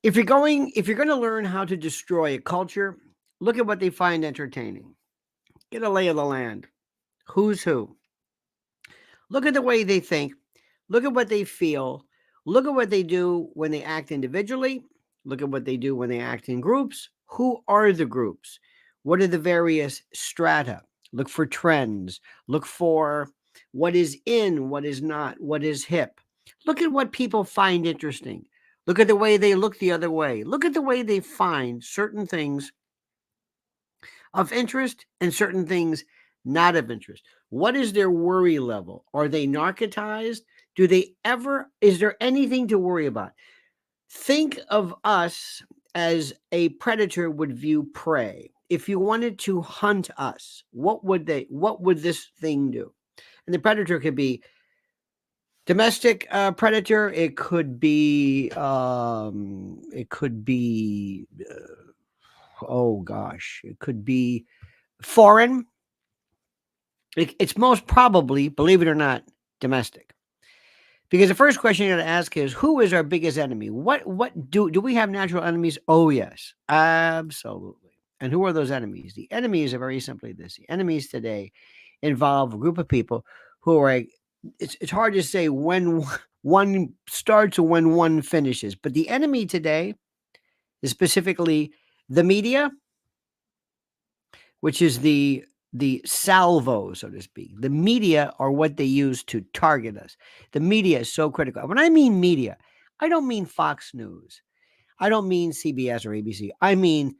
If you're going to learn how to destroy a culture, look at what they find entertaining. Get a lay of the land. Who's who? Look at the way they think. Look at what they feel. Look at what they do when they act individually. Look at what they do when they act in groups. Who are the groups? What are the various strata? Look for trends. Look for what is in, what is not, what is hip. Look at what people find interesting. Look at the way they look the other way. Look at the way they find certain things of interest and certain things not of interest. What is their worry level? Are they narcotized? Do they ever, is there anything to worry about? Think of us as a predator would view prey. If you wanted to hunt us, what would this thing do? And the predator could be domestic predator. Oh gosh, it could be foreign. It's most probably, believe it or not, domestic. Because the first question you got to ask is, who is our biggest enemy? What do we have natural enemies? Oh yes, absolutely. And who are those enemies? The enemies are very simply this. The enemies today involve a group of people who are. It's hard to say when one starts or when one finishes, but the enemy today is specifically the media, which is the salvo, so to speak. The media are what they use to target us. The media is so critical. When I mean media, I don't mean Fox News. I don't mean CBS or ABC. I mean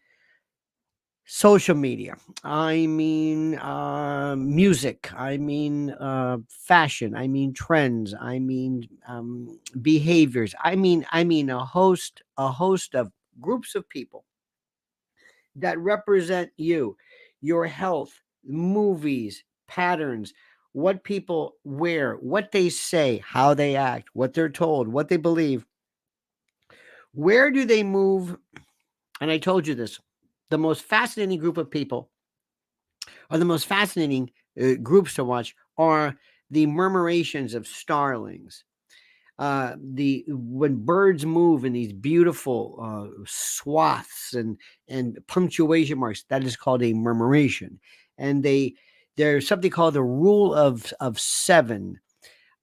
social media. I mean music. I mean fashion. I mean trends. I mean behaviors. I mean a host of groups of people that represent you, your health, movies, patterns, what people wear, what they say, how they act, what they're told, what they believe. Where do they move? And I told you this, the most fascinating group of people, or the most fascinating groups to watch, are the murmurations of starlings. The when birds move in these beautiful swaths and punctuation marks, that is called a murmuration. And there's something called the rule of seven.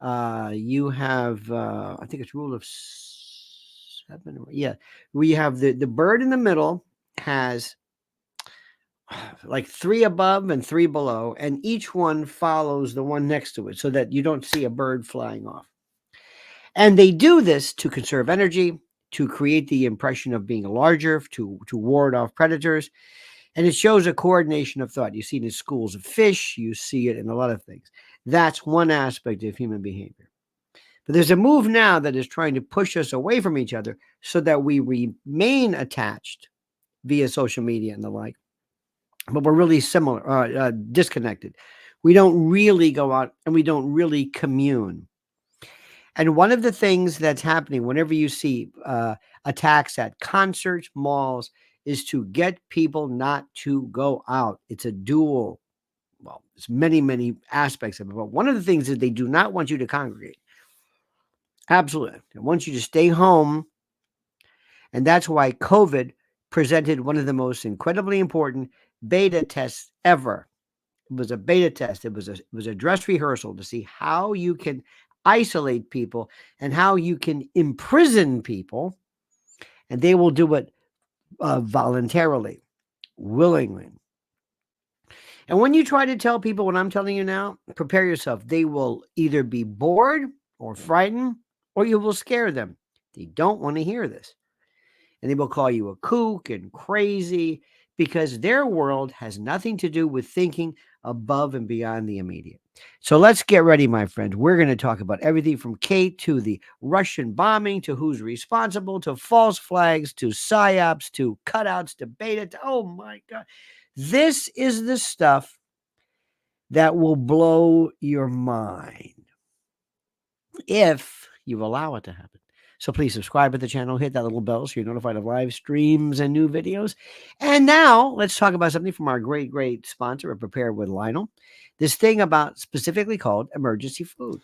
You have I think it's rule of seven. Yeah, we have the bird in the middle has like three above and three below, and each one follows the one next to it so that you don't see a bird flying off. And they do this to conserve energy, to create the impression of being larger, to ward off predators. And it shows a coordination of thought. You see it in schools of fish, you see it in a lot of things. That's one aspect of human behavior. But there's a move now that is trying to push us away from each other so that we remain attached via social media and the like, but we're really similar, disconnected. We don't really go out and we don't really commune. And one of the things that's happening whenever you see attacks at concerts, malls, is to get people not to go out. It's a dual, well, there's many, many aspects of it. But one of the things is they do not want you to congregate. Absolutely. They want you to stay home. And that's why COVID presented one of the most incredibly important beta tests ever. It was a beta test. It was a dress rehearsal to see how you can isolate people and how you can imprison people, and they will do it voluntarily, willingly. And when you try to tell people what I'm telling you now, prepare yourself. They will either be bored or frightened, or you will scare them. They don't want to hear this. And they will call you a kook and crazy because their world has nothing to do with thinking above and beyond the immediate. So let's get ready, my friends. We're going to talk about everything from Kate to the Russian bombing to who's responsible to false flags to psyops to cutouts to beta. Oh my God. This is the stuff that will blow your mind if you allow it to happen. So please subscribe to the channel, hit that little bell so you're notified of live streams and new videos. And now let's talk about something from our great, great sponsor of Prepare with Lionel. This thing about specifically called emergency food.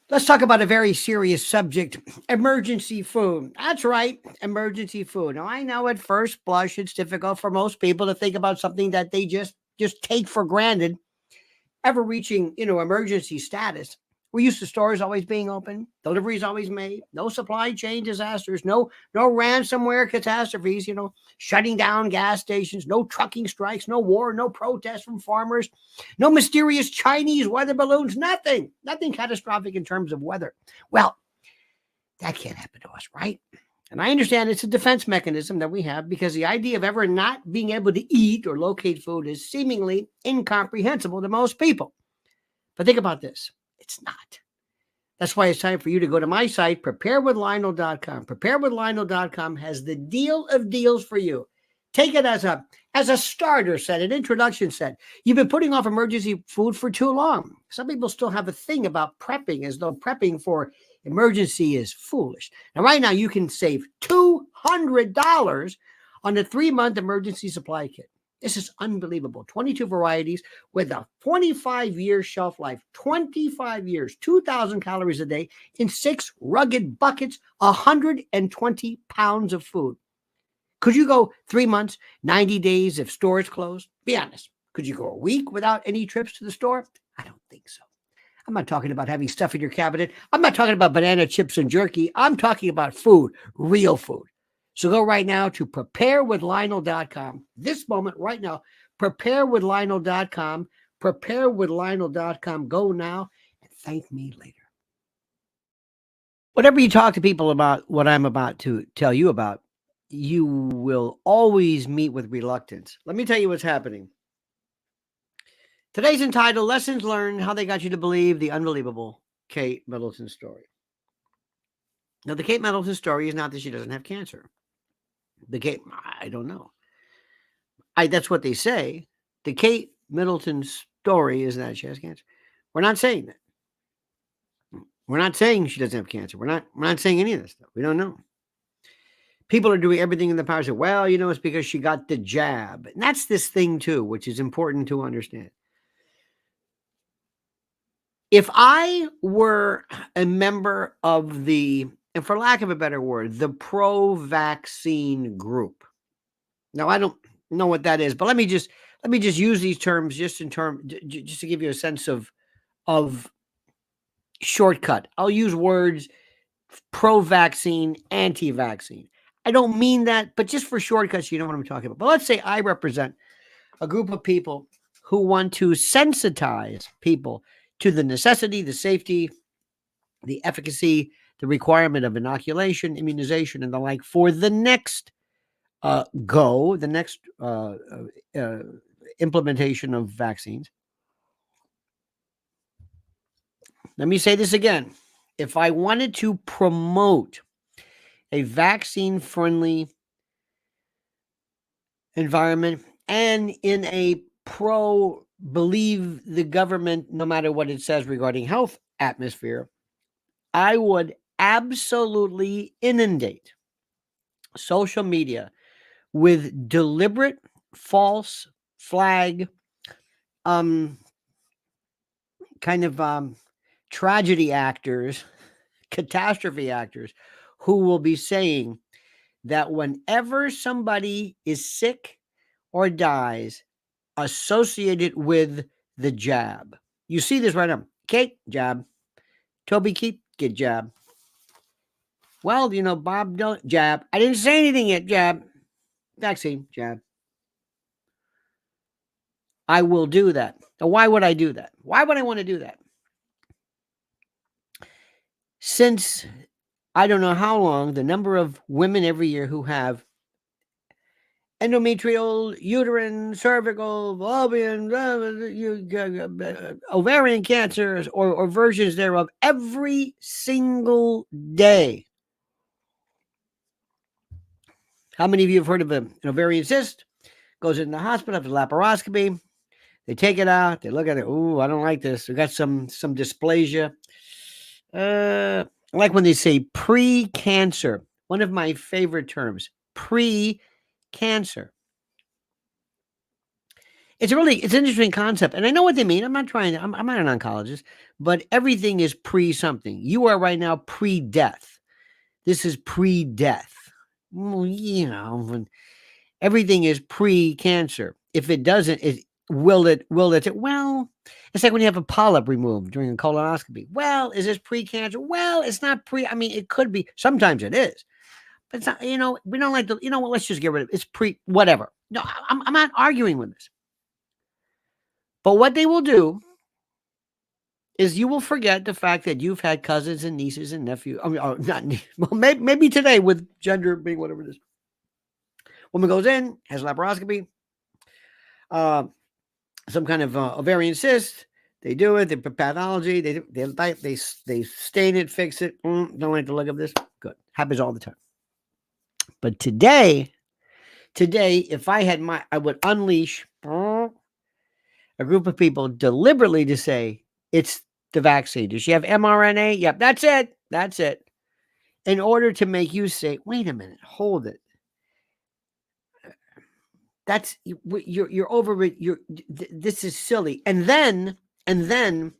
Let's talk about a very serious subject, emergency food. That's right, emergency food. Now, I know at first blush it's difficult for most people to think about something that they just take for granted, ever reaching, emergency status. We're used to stores always being open, deliveries always made, no supply chain disasters, no ransomware catastrophes, shutting down gas stations, no trucking strikes, no war, no protests from farmers, no mysterious Chinese weather balloons, nothing catastrophic in terms of weather. Well, that can't happen to us, right? And I understand it's a defense mechanism that we have because the idea of ever not being able to eat or locate food is seemingly incomprehensible to most people. But think about this. It's not. That's why it's time for you to go to my site, preparewithlionel.com. Preparewithlionel.com has the deal of deals for you. Take it as a starter set, an introduction set. You've been putting off emergency food for too long. Some people still have a thing about prepping as though prepping for emergency is foolish. Now, right now, you can save $200 on a 3-month emergency supply kit. This is unbelievable. 22 varieties with a 25-year shelf life, 25 years, 2,000 calories a day in 6 rugged buckets, 120 pounds of food. Could you go 3 months, 90 days if stores closed? Be honest. Could you go a week without any trips to the store? I don't think so. I'm not talking about having stuff in your cabinet. I'm not talking about banana chips and jerky. I'm talking about food, real food. So go right now to preparewithlionel.com. This moment right now, preparewithlionel.com, preparewithlionel.com. Go now and thank me later. Whatever you talk to people about what I'm about to tell you about, you will always meet with reluctance. Let me tell you what's happening. Today's entitled Lessons Learned, How They Got You to Believe the Unbelievable Kate Middleton Story. Now, the Kate Middleton story is not that she doesn't have cancer. I don't know. That's what they say. The Kate Middleton story is that she has cancer. We're not saying that. We're not saying she doesn't have cancer. We're not saying any of this stuff. We don't know. People are doing everything in the power. Say, well, it's because she got the jab. And that's this thing too, which is important to understand. If I were a member of the, and for lack of a better word, the pro-vaccine group. Now, I don't know what that is, but let me just use these terms just to give you a sense of shortcut. I'll use words pro-vaccine, anti-vaccine. I don't mean that, but just for shortcuts, you know what I'm talking about. But let's say I represent a group of people who want to sensitize people to the necessity, the safety, the efficacy, the requirement of inoculation, immunization, and the like for the next implementation of vaccines. Let me say this again. If I wanted to promote a vaccine-friendly environment and in a pro-believe the government, no matter what it says regarding health atmosphere, I would absolutely inundate social media with deliberate false flag tragedy actors, catastrophe actors, who will be saying that whenever somebody is sick or dies associated with the jab, you see this right now. Kate, jab. Toby Keith, get jab. Well, Bob Dylan, jab. I didn't say anything yet, jab. Vaccine, jab. I will do that. Now, why would I do that? Why would I want to do that? Since I don't know how long, the number of women every year who have endometrial, uterine, cervical, fallopian, ovarian cancers or versions thereof every single day. How many of you have heard of an ovarian cyst? Goes in the hospital after laparoscopy. They take it out. They look at it. Ooh, I don't like this. We got some dysplasia. I like when they say pre-cancer. One of my favorite terms, pre-cancer. It's an interesting concept. And I know what they mean. I'm not I'm not an oncologist, but everything is pre something. You are right now pre-death. This is pre-death. Well, you know, when everything is pre-cancer. If it doesn't, will it? Well, it's like when you have a polyp removed during a colonoscopy. Well, is this pre-cancer? Well, it's not pre. I mean, it could be. Sometimes it is, but it's not. You know, we don't like the. You know what? Let's just get rid of it. It's pre. Whatever. No, I'm not arguing with this. But what they will do is you will forget the fact that you've had cousins and nieces and nephews. I mean, not well, maybe today with gender being whatever it is. Woman goes in, has a laparoscopy, some kind of ovarian cyst. They do it. They put pathology. They stain it, fix it. Don't like the look of this. Good. Happens all the time. But today, if I had I would unleash a group of people deliberately to say it's the vaccine. Does she have mRNA? Yep, that's it. That's it. In order to make you say, wait a minute, hold it. That's you're over it. This is silly. And then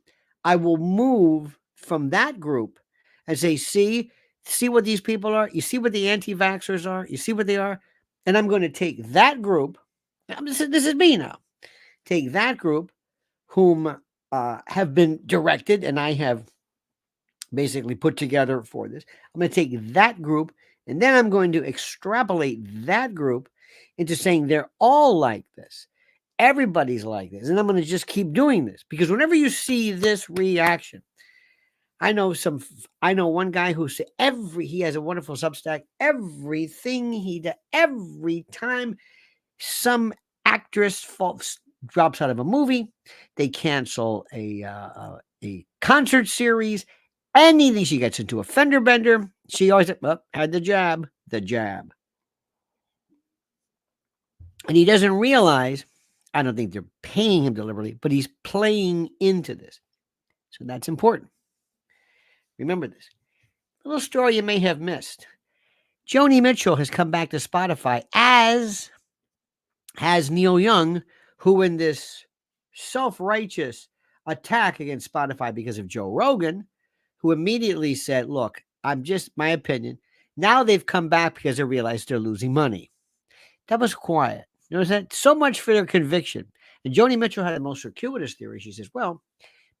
I will move from that group and say, see what these people are. You see what the anti-vaxxers are. You see what they are. And I'm going to take that group. This is me now. Take that group whom have been directed, and I have basically put together for this. I'm going to take that group, and then I'm going to extrapolate that group into saying they're all like this. Everybody's like this. And I'm going to just keep doing this because whenever you see this reaction, I know one guy who said he has a wonderful Substack. Everything he does, every time some actress drops out of a movie, they cancel a concert series. Anything she gets into a fender bender, she always had the jab. And he doesn't realize, I don't think they're paying him deliberately, but he's playing into this. So that's important. Remember this. A little story you may have missed. Joni Mitchell has come back to Spotify, as has Neil Young, who in this self-righteous attack against Spotify because of Joe Rogan, who immediately said, look, I'm just my opinion. Now they've come back because they realized they're losing money. That was quiet. You know that? So much for their conviction. And Joni Mitchell had the most circuitous theory. She says, well,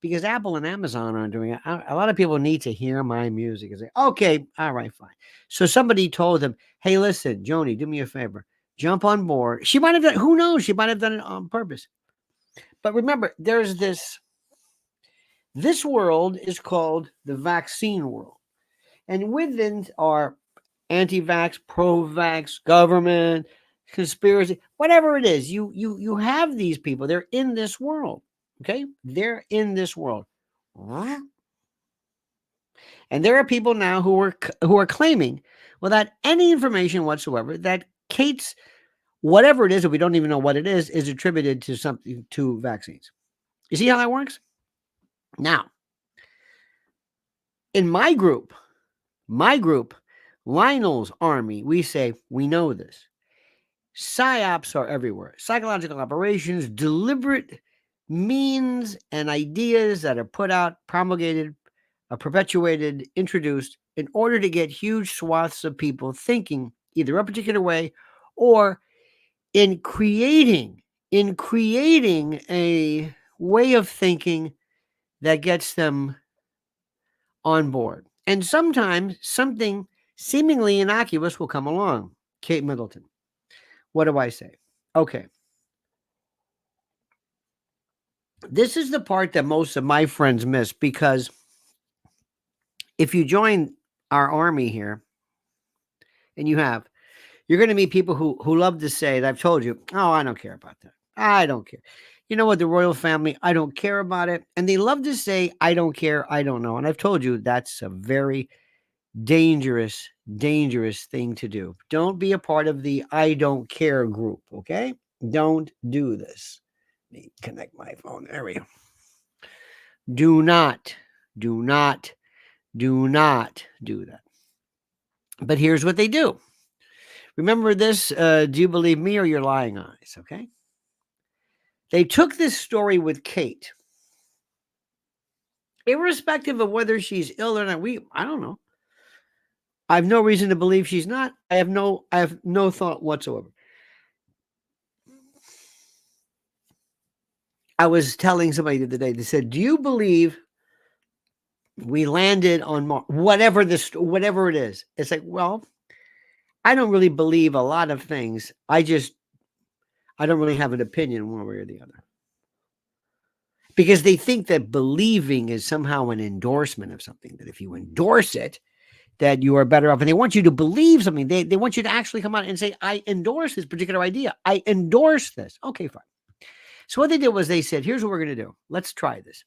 because Apple and Amazon aren't doing it, a lot of people need to hear my music. And say, okay, all right, fine. So somebody told them, hey, listen, Joni, do me a favor. Jump on board. She might have done, who knows? She might have done it on purpose. But remember, there's this world is called the vaccine world. And within are anti-vax, pro-vax, government, conspiracy, whatever it is, you have these people. They're in this world. Okay? They're in this world. And there are people now who are claiming, without any information whatsoever, that Kate's whatever it is, that we don't even know what it is attributed to something, to vaccines. You see how that works? Now, in my group, Lionel's army, we say, we know this. PSYOPs are everywhere. Psychological operations, deliberate means and ideas that are put out, promulgated, perpetuated, introduced in order to get huge swaths of people thinking either a particular way or in creating a way of thinking that gets them on board. And sometimes something seemingly innocuous will come along. Kate Middleton. What do I say? Okay. This is the part that most of my friends miss, because if you join our army here, and you're going to meet people who love to say, that I've told you, oh, I don't care about that. I don't care. You know what? The royal family, I don't care about it. And they love to say, I don't care. I don't know. And I've told you that's a very dangerous thing to do. Don't be a part of the I don't care group. Okay. Don't do this. Let me connect my phone. There we go. Do not do that. But here's what they do. Remember this. Do you believe me or your lying eyes? Okay. They took this story with Kate, irrespective of whether she's ill or not. I don't know. I have no reason to believe she's not. I have no thought whatsoever. I was telling somebody the other day, they said, do you believe we landed on Mars? Whatever it is. It's like, well, I don't really believe a lot of things. I don't really have an opinion one way or the other. Because they think that believing is somehow an endorsement of something, that if you endorse it, that you are better off. And they want you to believe something. They want you to actually come out and say, I endorse this particular idea. I endorse this. Okay, fine. So what they did was they said, here's what we're going to do. Let's try this.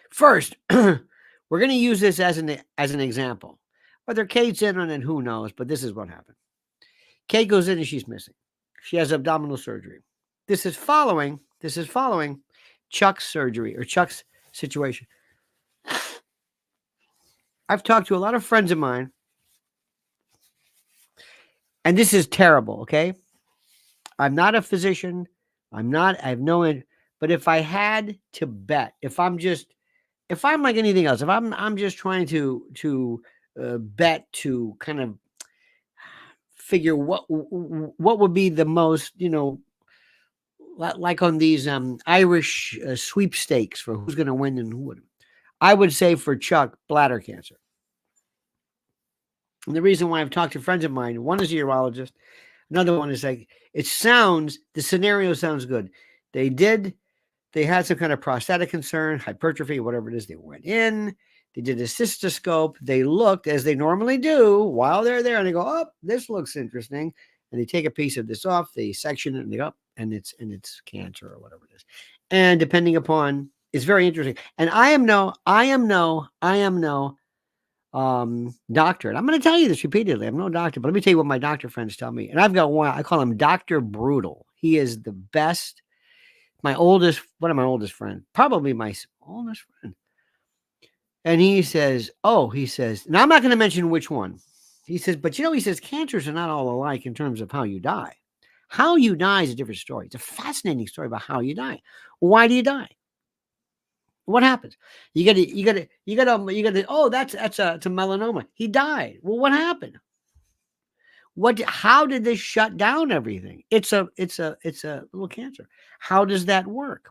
First, we're going to use this as an example. Whether Kate's in on it, who knows, but this is what happened. Kate goes in and she's missing. She has abdominal surgery. This is following Chuck's surgery or Chuck's situation. I've talked to a lot of friends of mine, and this is terrible, okay? I'm not a physician. I have no, but if I had to bet, if I'm like anything else, if I'm just trying to bet to kind of figure what would be the most, like on these Irish sweepstakes for who's going to win and who wouldn't. I would say for Chuck, bladder cancer. And the reason why I've talked to friends of mine, one is a urologist, another one is like, the scenario sounds good. They had some kind of prostatic concern, hypertrophy, whatever it is. They went in, they did a cystoscope. They looked as they normally do while they're there, and they go, oh, this looks interesting. And they take a piece of this off, they section it, and they go, and it's cancer or whatever it is. And depending upon, it's very interesting. And I am no doctor. And I'm going to tell you this repeatedly. I'm no doctor, but let me tell you what my doctor friends tell me. And I've got one, I call him Dr. Brutal. He is the best. One of my oldest friends, probably my oldest friend. And he says, now I'm not going to mention which one. He says, but he says, cancers are not all alike in terms of how you die. How you die is a different story. It's a fascinating story about how you die. Why do you die? What happens? You get oh, that's a melanoma. He died. Well, what happened? How did this shut down everything? It's a little cancer. How does that work?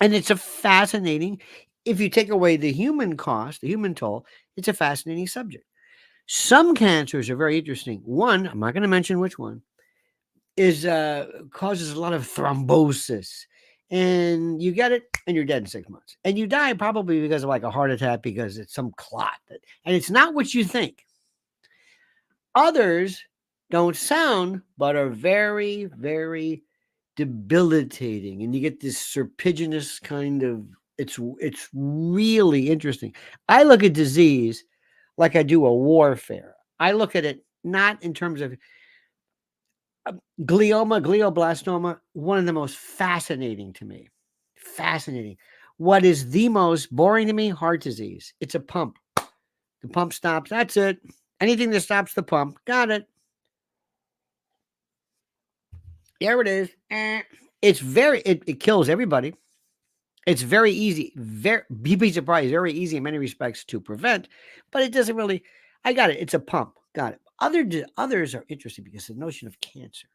And it's a fascinating, if you take away the human cost, the human toll, it's a fascinating subject. Some cancers are very interesting. One, I'm not going to mention which one, is causes a lot of thrombosis. And you get it and you're dead in 6 months. And you die probably because of like a heart attack, because it's some clot. And it's not what you think. Others don't sound, but are very, very debilitating. And you get this serpiginous kind of, it's really interesting. I look at disease like I do a warfare. I look at it not in terms of glioblastoma, one of the most fascinating to me. Fascinating. What is the most boring to me? Heart disease. It's a pump. The pump stops. That's it. Anything that stops the pump. Got it. There it is. It kills everybody. It's very easy. You'd be surprised. Very easy in many respects to prevent, but it doesn't really. I got it. It's a pump. Got it. Others are interesting because the notion of cancer.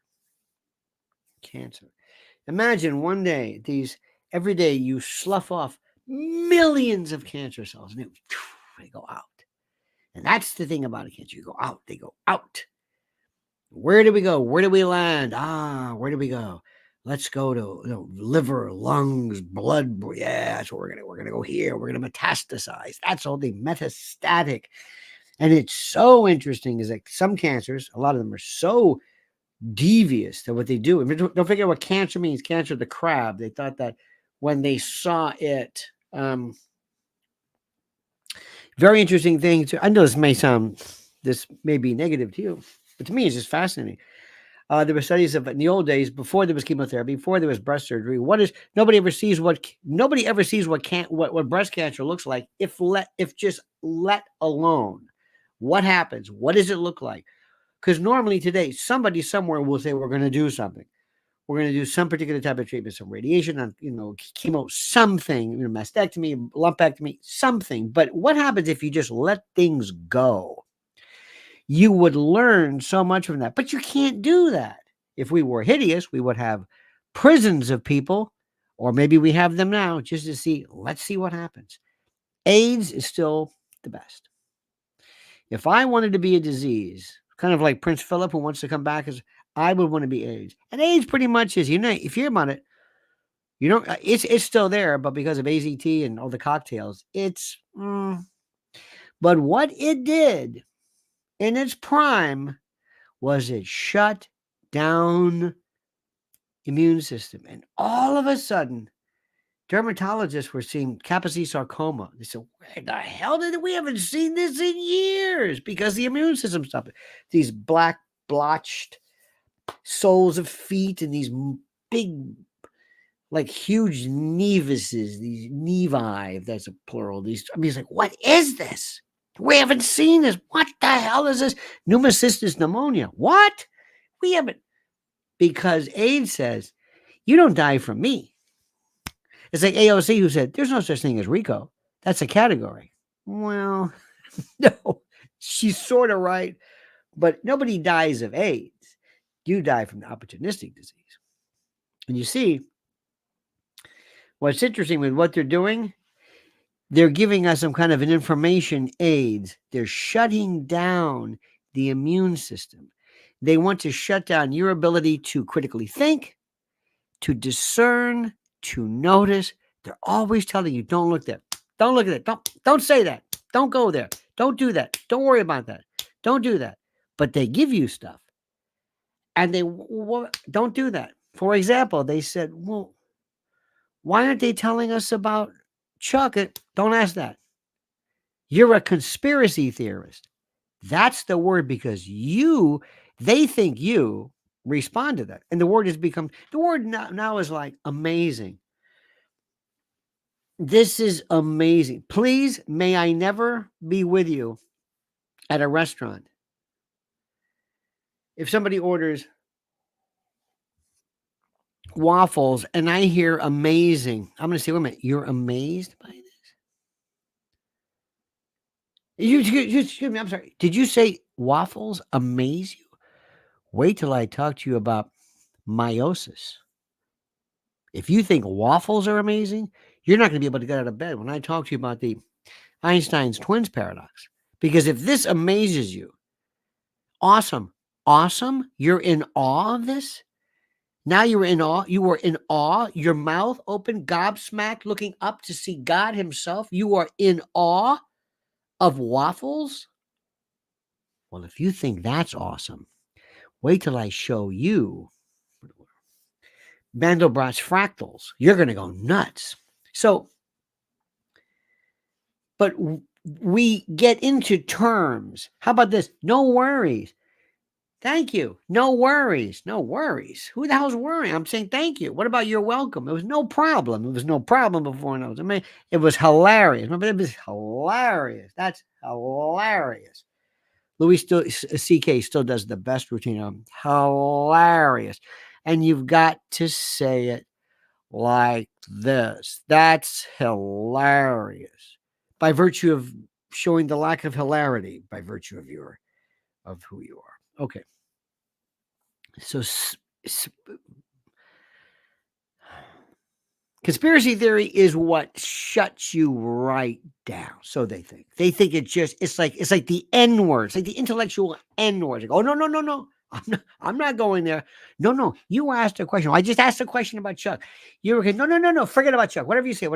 Imagine one day, every day you slough off millions of cancer cells and they go out. And that's the thing about a cancer. You go out, they go out. Where do we go? Where do we land? Where do we go? Let's go to liver, lungs, blood. Yeah, that's what we're gonna go here. We're gonna metastasize. That's all the metastatic. And it's so interesting is that some cancers, a lot of them are so devious to what they do. Don't forget what cancer means. Cancer of the crab. They thought that when they saw it, very interesting thing. I know this may be negative to you, but to me, it's just fascinating. There were studies of in the old days, before there was chemotherapy, before there was breast surgery. Nobody ever sees what breast cancer looks like if just let alone. What happens? What does it look like? Because normally today, somebody somewhere will say we're going to do something. We're going to do some particular type of treatment, some radiation, on, chemo, something, mastectomy, lumpectomy, something. But what happens if you just let things go? You would learn so much from that, but you can't do that. If we were hideous, we would have prisons of people, or maybe we have them now just to see, let's see what happens. AIDS is still the best. If I wanted to be a disease, kind of like Prince Philip, who wants to come back, as I would want to be AIDS. And AIDS pretty much is, if you hear about it, it's still there, but because of AZT and all the cocktails, but what it did in its prime was it shut down immune system. And all of a sudden, dermatologists were seeing Kaposi sarcoma. They said, where the hell we haven't seen this in years? Because the immune system stopped it. These black blotched soles of feet and these big, like huge nevuses, these nevi, if that's a plural. It's like, what is this? We haven't seen this. What the hell is this? Pneumocystis pneumonia. What? We haven't. Because AIDS says, you don't die from me. It's like AOC, who said, there's no such thing as RICO. That's a category. Well, no, she's sort of right. But nobody dies of AIDS. You die from the opportunistic disease. And you see, what's interesting with what they're doing, they're giving us some kind of an information AIDS. They're shutting down the immune system. They want to shut down your ability to critically think, to discern, to notice. They're always telling you, don't look there. Don't look at that. Don't say that. Don't go there. Don't do that. Don't worry about that. Don't do that. But they give you stuff. And they don't do that. For example, they said, well, why aren't they telling us about Chuck? Don't ask that. You're a conspiracy theorist. That's the word, because they think you respond to that. And the word now is like amazing. This is amazing. Please, may I never be with you at a restaurant. If somebody orders waffles and I hear amazing, I'm going to say, wait a minute, you're amazed by this? Excuse me, I'm sorry. Did you say waffles amaze you? Wait till I talk to you about meiosis. If you think waffles are amazing, you're not going to be able to get out of bed when I talk to you about the Einstein's twins paradox. Because if this amazes you, awesome, you're in awe of this. Now you're in awe. You were in awe, your mouth open, gobsmacked, looking up to see God himself. You are in awe of waffles. Well, if you think that's awesome, wait till I show you Mandelbrot's fractals. You're going to go nuts. So, but we get into terms. How about this? No worries. Thank you. No worries. No worries. Who the hell's worrying? I'm saying thank you. What about you're welcome? It was no problem. It was no problem before. I mean, it was hilarious. Remember, it was hilarious. That's hilarious. Louis C.K. still does the best routine. Hilarious. And you've got to say it like this. That's hilarious. By virtue of showing the lack of hilarity, by virtue of who you are. Okay. So conspiracy theory is what shuts you right down. So they think. They think it's like the N word. It's like the intellectual N word. Like, oh, no. I'm not going there. No. You asked a question. I just asked a question about Chuck. You're okay. No. Forget about Chuck. Whatever you say.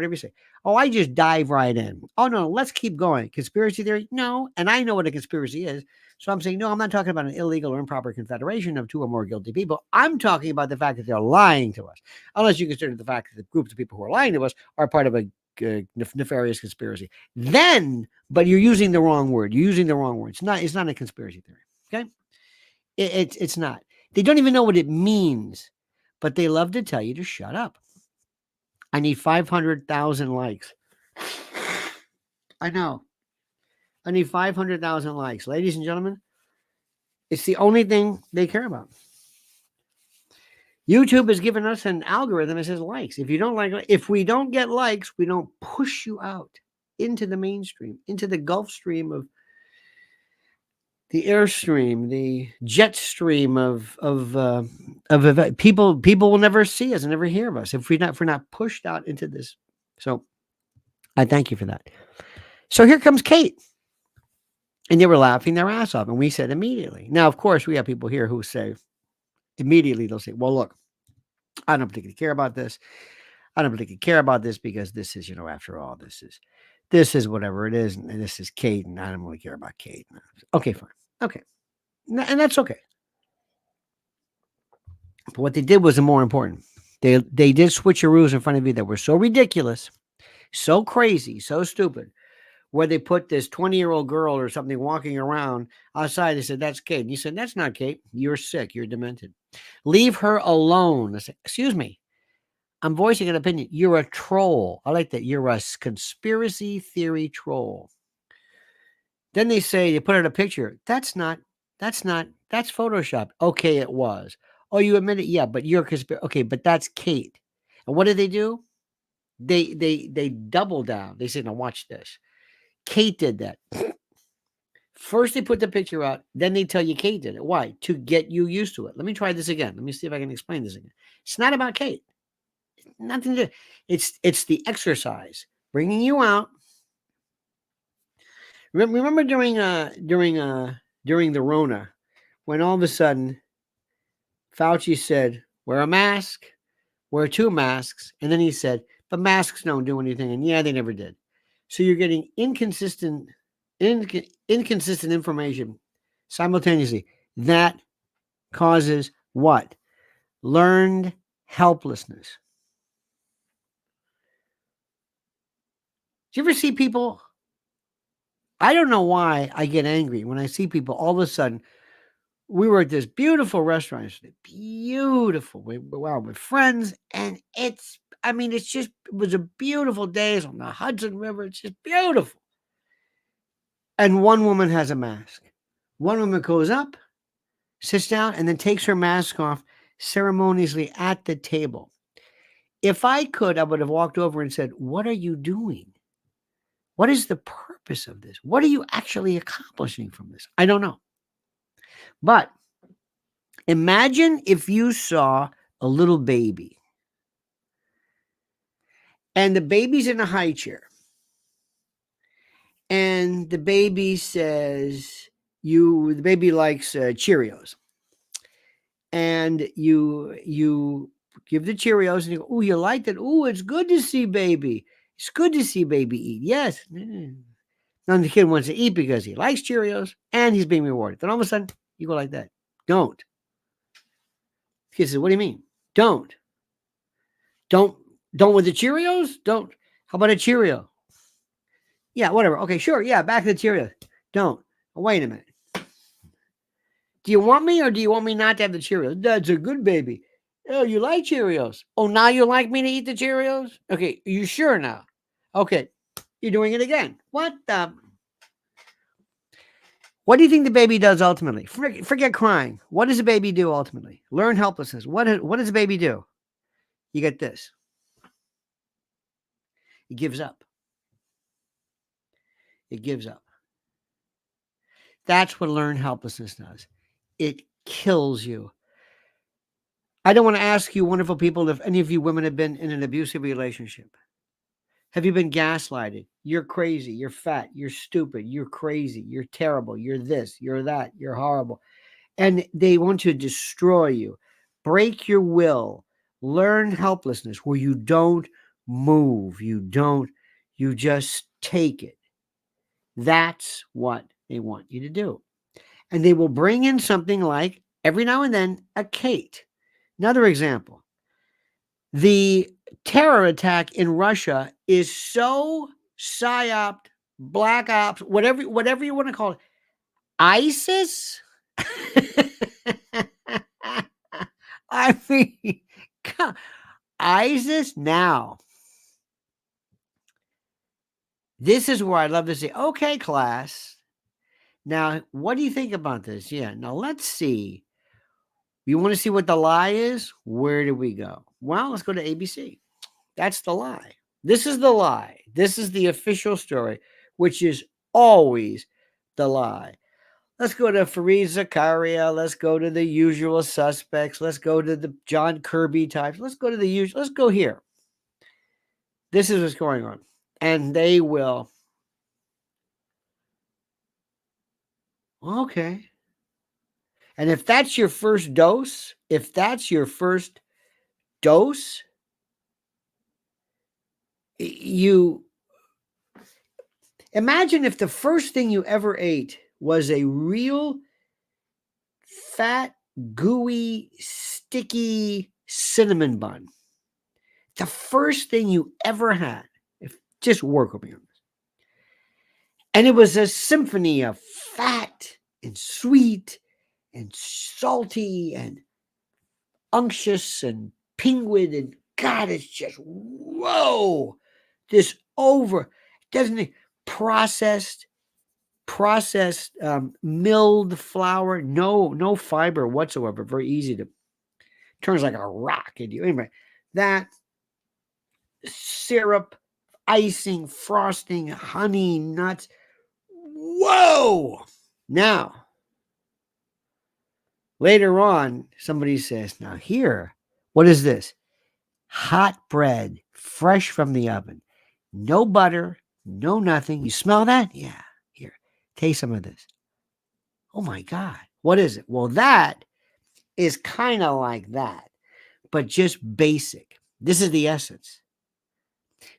Oh, I just dive right in. Oh, no. Let's keep going. Conspiracy theory? No. And I know what a conspiracy is. So I'm saying, no, I'm not talking about an illegal or improper confederation of two or more guilty people. I'm talking about the fact that they're lying to us. Unless you consider the fact that the groups of people who are lying to us are part of a nefarious conspiracy. But you're using the wrong word. You're using the wrong word. It's not a conspiracy theory. Okay? It's not. They don't even know what it means, but they love to tell you to shut up. I need 500,000 likes. I know. I need 500,000 likes. Ladies and gentlemen, it's the only thing they care about. YouTube has given us an algorithm that says likes. If you don't like, if we don't get likes, we don't push you out into the mainstream, into the Gulf Stream of the airstream, the jet stream of people. People will never see us and never hear of us if we're not pushed out into this. So I thank you for that. So here comes Kate. And they were laughing their ass off. And we said immediately. Now, of course, we have people here who say immediately, they'll say, well, look, I don't particularly care about this. I don't particularly care about this because this is, after all, this is whatever it is. And this is Kate. And I don't really care about Kate. Okay, fine. Okay. And that's okay. But what they did was more important. They did switcheroos in front of you that were so ridiculous, so crazy, so stupid, where they put this 20-year-old girl or something walking around outside. They said, that's Kate. And you said, that's not Kate. You're sick. You're demented. Leave her alone. I said, excuse me. I'm voicing an opinion. You're a troll. I like that. You're a conspiracy theory troll. Then they say, they put out a picture. That's Photoshop. Okay, it was. Oh, you admit it? Yeah, but you're conspiracy. Okay, but that's Kate. And what did they do? They double down. They said, now watch this. Kate did that. First, they put the picture out. Then they tell you Kate did it. Why? To get you used to it. Let me try this again. Let me see if I can explain this again. It's not about Kate. Nothing to do. It's the exercise bringing you out. Remember during the Rona, when all of a sudden Fauci said, wear a mask, wear 2 masks, and then he said, but masks don't do anything, and yeah, they never did. So you're getting inconsistent information simultaneously. That causes what? Learned helplessness. Do you ever see people? I don't know why I get angry when I see people all of a sudden. We were at this beautiful restaurant yesterday. Beautiful. We were out with friends, and it was a beautiful day. It's on the Hudson River. It's just beautiful. And one woman has a mask. One woman goes up, sits down, and then takes her mask off ceremoniously at the table. If I could, I would have walked over and said, what are you doing? What is the purpose of this? What are you actually accomplishing from this? I don't know. But imagine if you saw a little baby and the baby's in a high chair and the baby says, the baby likes Cheerios, and you give the Cheerios and you go, oh, you like that? Oh, it's good to see baby. It's good to see baby eat. Yes. Now the kid wants to eat because he likes Cheerios and he's being rewarded. Then all of a sudden you go like that. Don't. The kid says, what do you mean? Don't with the Cheerios? Don't. How about a Cheerio? Yeah, whatever. Okay, sure. Yeah, back to the Cheerios. Don't. Oh, wait a minute. Do you want me or do you want me not to have the Cheerios? That's a good baby. Oh, you like Cheerios? Oh, now you like me to eat the Cheerios? Okay, are you sure now? Okay, you're doing it again. What the? What do you think the baby does ultimately? Forget crying. What does a baby do ultimately? Learn helplessness. What does a baby do? You get this. It gives up. It gives up. That's what learned helplessness does. It kills you. I don't want to ask you, wonderful people, if any of you women have been in an abusive relationship. Have you been gaslighted? You're crazy. You're fat. You're stupid. You're crazy. You're terrible. You're this. You're that. You're horrible. And they want to destroy you. Break your will. Learn helplessness where you don't move. You just take it. That's what they want you to do. And they will bring in something like, every now and then, a Kate. Another example. The terror attack in Russia is so psyoped, black ops, whatever you want to call it. ISIS? I mean, ISIS now. This is where I love to say, okay, class. Now, what do you think about this? Yeah. Now let's see. You want to see what the lie is? Where do we go? Well, let's go to ABC. That's the lie. This is the lie. This is the official story, which is always the lie. Let's go to Fareed Zakaria. Let's go to the usual suspects. Let's go to the John Kirby types. Let's go to the usual. Let's go here. This is what's going on. And they will. Okay. And if that's your first dose, you imagine if the first thing you ever ate was a real fat, gooey, sticky cinnamon bun. The first thing you ever had. Just work with me on this. And it was a symphony of fat and sweet and salty and unctuous and penguin, and God, it's just whoa, this doesn't it processed milled flour, no fiber whatsoever, very easy to turns like a rock in you. Anyway, that syrup, icing, frosting, honey, nuts. Whoa! Now, later on, somebody says, now here, what is this? Hot bread, fresh from the oven. No butter, no nothing. You smell that? Yeah. Here, taste some of this. Oh my God. What is it? Well, that is kind of like that, but just basic. This is the essence.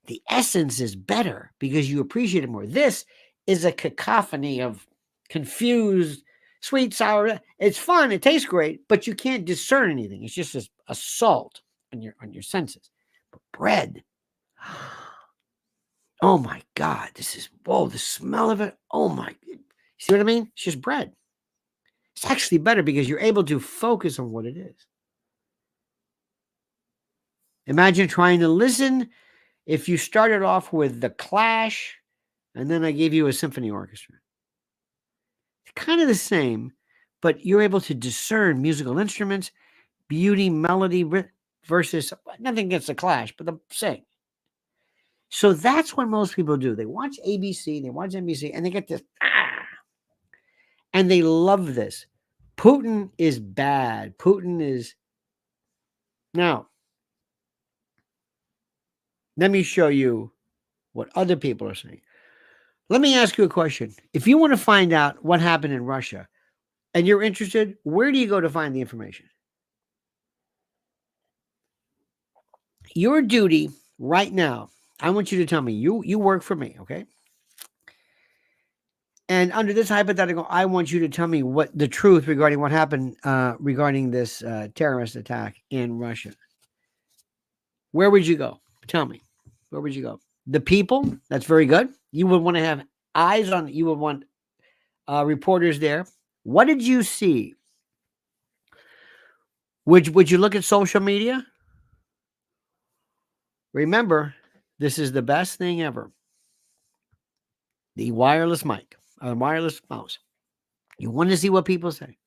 The essence is better because you appreciate it more. This is a cacophony of confused, sweet, sour. It's fun. It tastes great, but you can't discern anything. It's just a assault on your senses. But bread. Oh my God. The smell of it. Oh my. You see what I mean? It's just bread. It's actually better because you're able to focus on what it is. Imagine trying to listen if you started off with the Clash and then I gave you a symphony orchestra. It's kind of the same, but you're able to discern musical instruments, beauty, melody versus nothing against the Clash, but the same. So that's what most people do. They watch ABC, they watch NBC, and they get this, and they love this. Putin is bad. Now, let me show you what other people are saying. Let me ask you a question. If you want to find out what happened in Russia and you're interested, where do you go to find the information? Your duty right now, I want you to tell me, you work for me, okay? And under this hypothetical, I want you to tell me what the truth regarding what happened regarding this terrorist attack in Russia. Where would you go? Tell me. Where would you go? The people, that's very good. You would want to have eyes on, you would want reporters there. What did you see? Would you look at social media? Remember, this is the best thing ever. The wireless mic, or wireless mouse. You want to see what people say.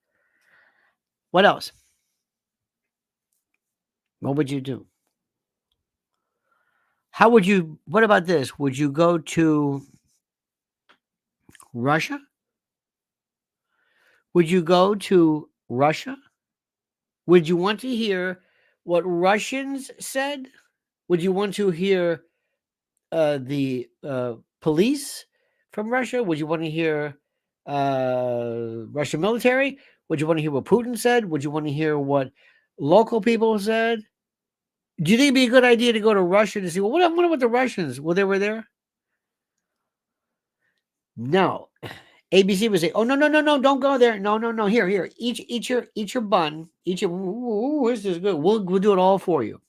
What else? What would you do? What about this? Would you go to Russia? Would you go to Russia? Would you want to hear what Russians said? Would you want to hear the police from Russia? Would you want to hear Russian military? Would you want to hear what Putin said? Would you want to hear what local people said? Do you think it'd be a good idea to go to Russia to see, well, I wonder what the Russians, well, they were there? No. ABC would say, oh, no, don't go there. No. Here. Eat your bun. Ooh, this is good. We'll do it all for you.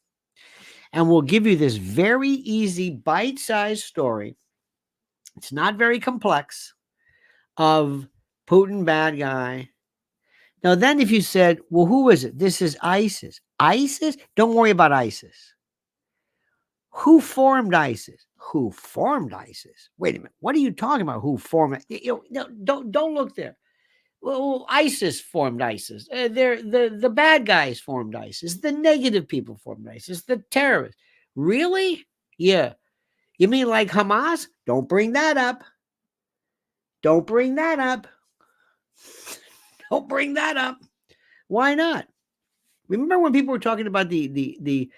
And we'll give you this very easy, bite-sized story. It's not very complex, of Putin, bad guy. Now, then if you said, well, who is it? This is ISIS. ISIS? Don't worry about ISIS. Who formed ISIS? Who formed ISIS? Wait a minute. What are you talking about? Who formed it? Don't look there. Well, ISIS formed ISIS. The bad guys formed ISIS. The negative people formed ISIS. The terrorists. Really? Yeah. You mean like Hamas? Don't bring that up. Don't bring that up. Don't bring that up. Why not? Remember when people were talking about the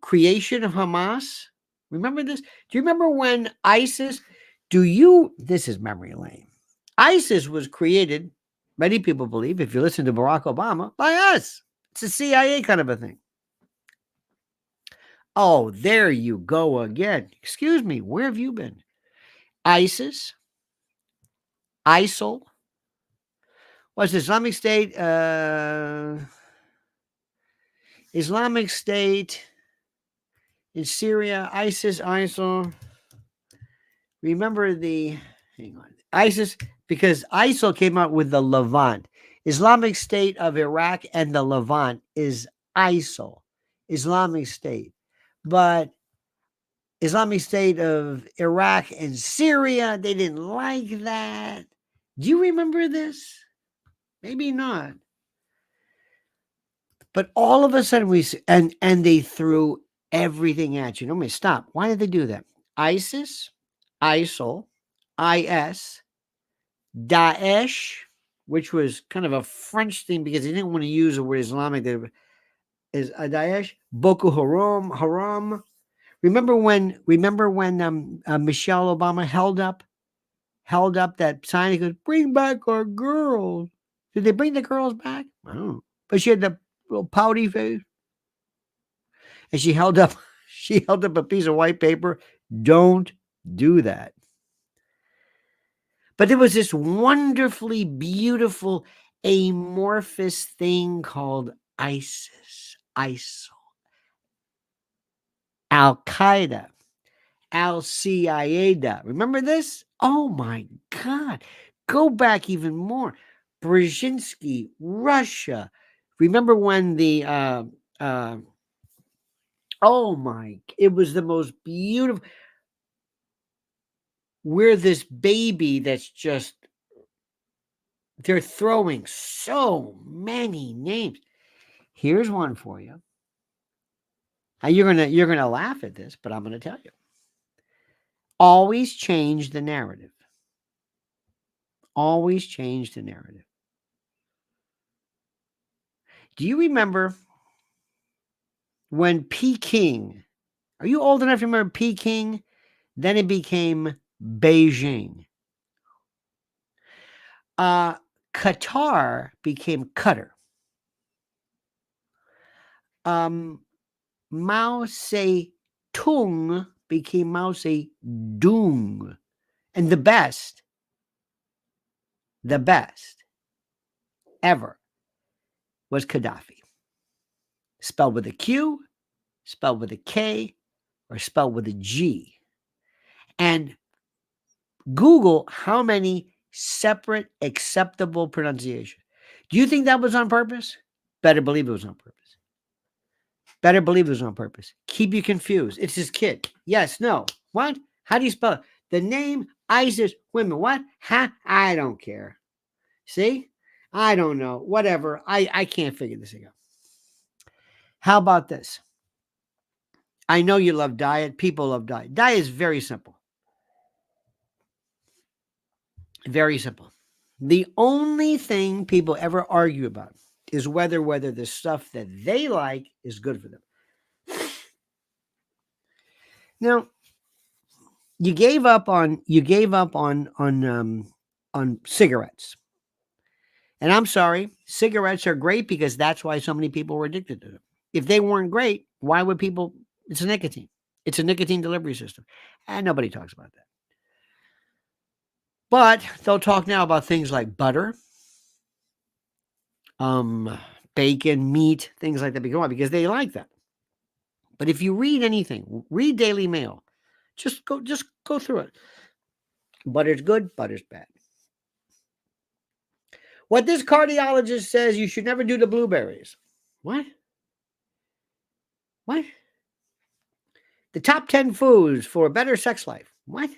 creation of Hamas? Remember this? Do you remember when ISIS? This is memory lane. ISIS was created, many people believe, if you listen to Barack Obama, by us. It's a CIA kind of a thing. Oh, there you go again. Excuse me, where have you been? ISIS, ISIL, what's Islamic State? Islamic State in Syria, ISIS, ISIL. Remember hang on, ISIS, because ISIL came out with the Levant. Islamic State of Iraq and the Levant is ISIL, Islamic State. But Islamic State of Iraq and Syria, they didn't like that. Do you remember this? Maybe not. But all of a sudden and they threw everything at you. No, wait, stop. Why did they do that? ISIS, ISIL, IS, Daesh, which was kind of a French thing because they didn't want to use the word Islamic. Is Daesh, Boko Haram. Remember when Michelle Obama held up that sign and goes, "Bring back our girls." Did they bring the girls back? I don't know. But she had the little pouty face, and she held up a piece of white paper. Don't do that. But there was this wonderfully beautiful amorphous thing called ISIS, ISIL, Al Qaeda, Al Qaeda. Remember this? Oh my God. Go back even more. Brzezinski, Russia. Remember when it was the most beautiful. We're this baby that's just, they're throwing so many names. Here's one for you. Now you're gonna laugh at this, but I'm gonna tell you. Always change the narrative. Always change the narrative. Do you remember when Peking? Are you old enough to remember Peking? Then it became Beijing. Qatar became Qatar. Mao Zedong became Mao Zedong. And the best ever was Gaddafi. Spelled with a Q, spelled with a K, or spelled with a G. And Google how many separate acceptable pronunciations. Do you think that was on purpose? Better believe it was on purpose. Better believe it was on purpose. Keep you confused. It's his kid. Yes, no. What? How do you spell it? The name ISIS women. What? Ha? I don't care. See? I don't know. Whatever. I can't figure this thing out. How about this? I know you love diet. People love diet. Diet is very simple. Very simple. The only thing people ever argue about is whether the stuff that they like is good for them. Now, you gave up on cigarettes. And I'm sorry, cigarettes are great because that's why so many people were addicted to them. If they weren't great, why would people? It's a nicotine. It's a nicotine delivery system. And nobody talks about that. But they'll talk now about things like butter, bacon, meat, things like that. Because they like that. But if you read anything, read Daily Mail. Just go through it. Butter's good, butter's bad. What this cardiologist says, you should never do the blueberries. What? What? The top 10 foods for a better sex life. What?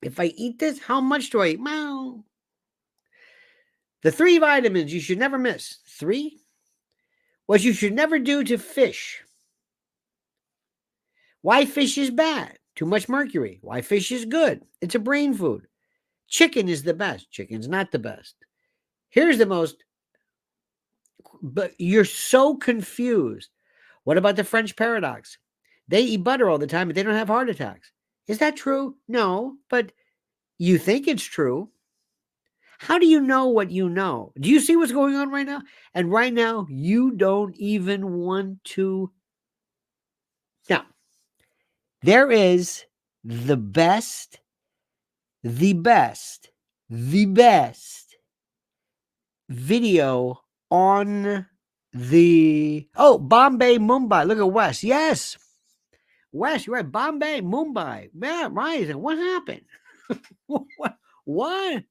If I eat this, how much do I eat? Well, The 3 vitamins you should never miss. 3? What you should never do to fish. Why fish is bad. Too much mercury. Why fish is good. It's a brain food. Chicken is the best. Chicken's not the best. Here's the most, but you're so confused. What about the French paradox? They eat butter all the time, but they don't have heart attacks. Is that true? No, but you think it's true. How do you know what you know? Do you see what's going on right now? And right now, you don't even want to. Now, there is the best video on the Bombay, Mumbai. Look at Wes. Yes. Wes, you're right. Bombay, Mumbai. Yeah, right. What happened? What?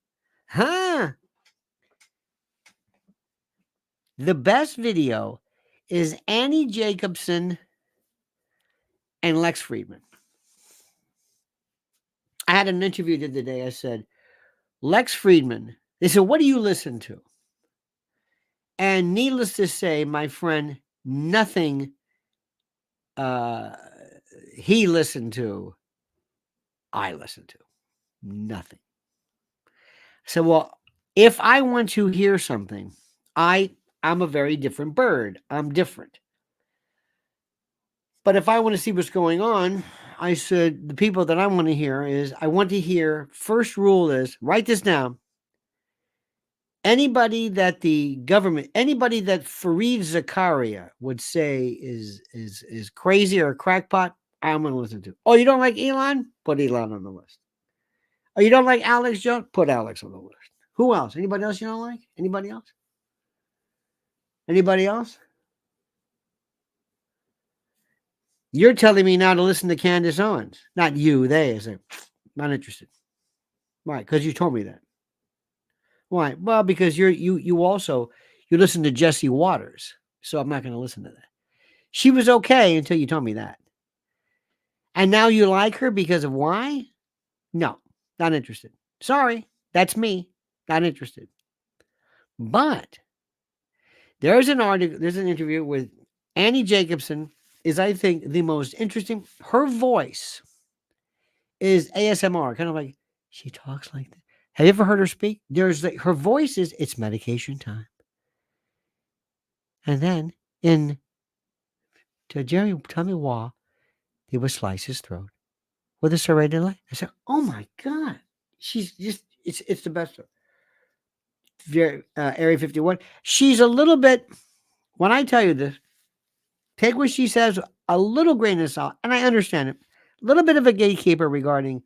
Huh? The best video is Annie Jacobson and Lex Friedman. I had an interview the other day. I said, Lex Friedman. They said, what do you listen to? And needless to say, my friend, nothing he listened to, I listened to. Nothing. So, well, if I want to hear something, I'm a very different bird. I'm different. But if I want to see what's going on, I said, the people that I want to hear is, I want to hear, first rule is, write this down. Anybody that the government, anybody that Fareed Zakaria would say is crazy or a crackpot, I'm going to listen to. Oh, you don't like Elon? Put Elon on the list. Oh, you don't like Alex Jones? Put Alex on the list. Who else? Anybody else you don't like? Anybody else? Anybody else? You're telling me now to listen to Candace Owens. Not you, they. I say, not interested. Why? Because you told me that. Why? Well, because you also listen to Jesse Waters. So I'm not going to listen to that. She was okay until you told me that. And now you like her because of why? No, not interested. Sorry, that's me. Not interested. But there's an article, there's an interview with Annie Jacobson is, I think, the most interesting. Her voice is ASMR, kind of like she talks like that. Have you ever heard her speak? There's her voice is, it's medication time. And then to Jerry, tell me why they would slice his throat with a serrated knife. I said, oh my God. She's just, it's the best. Area 51. She's a little bit, when I tell you this, take what she says, a little grain of salt, and I understand it. A little bit of a gatekeeper regarding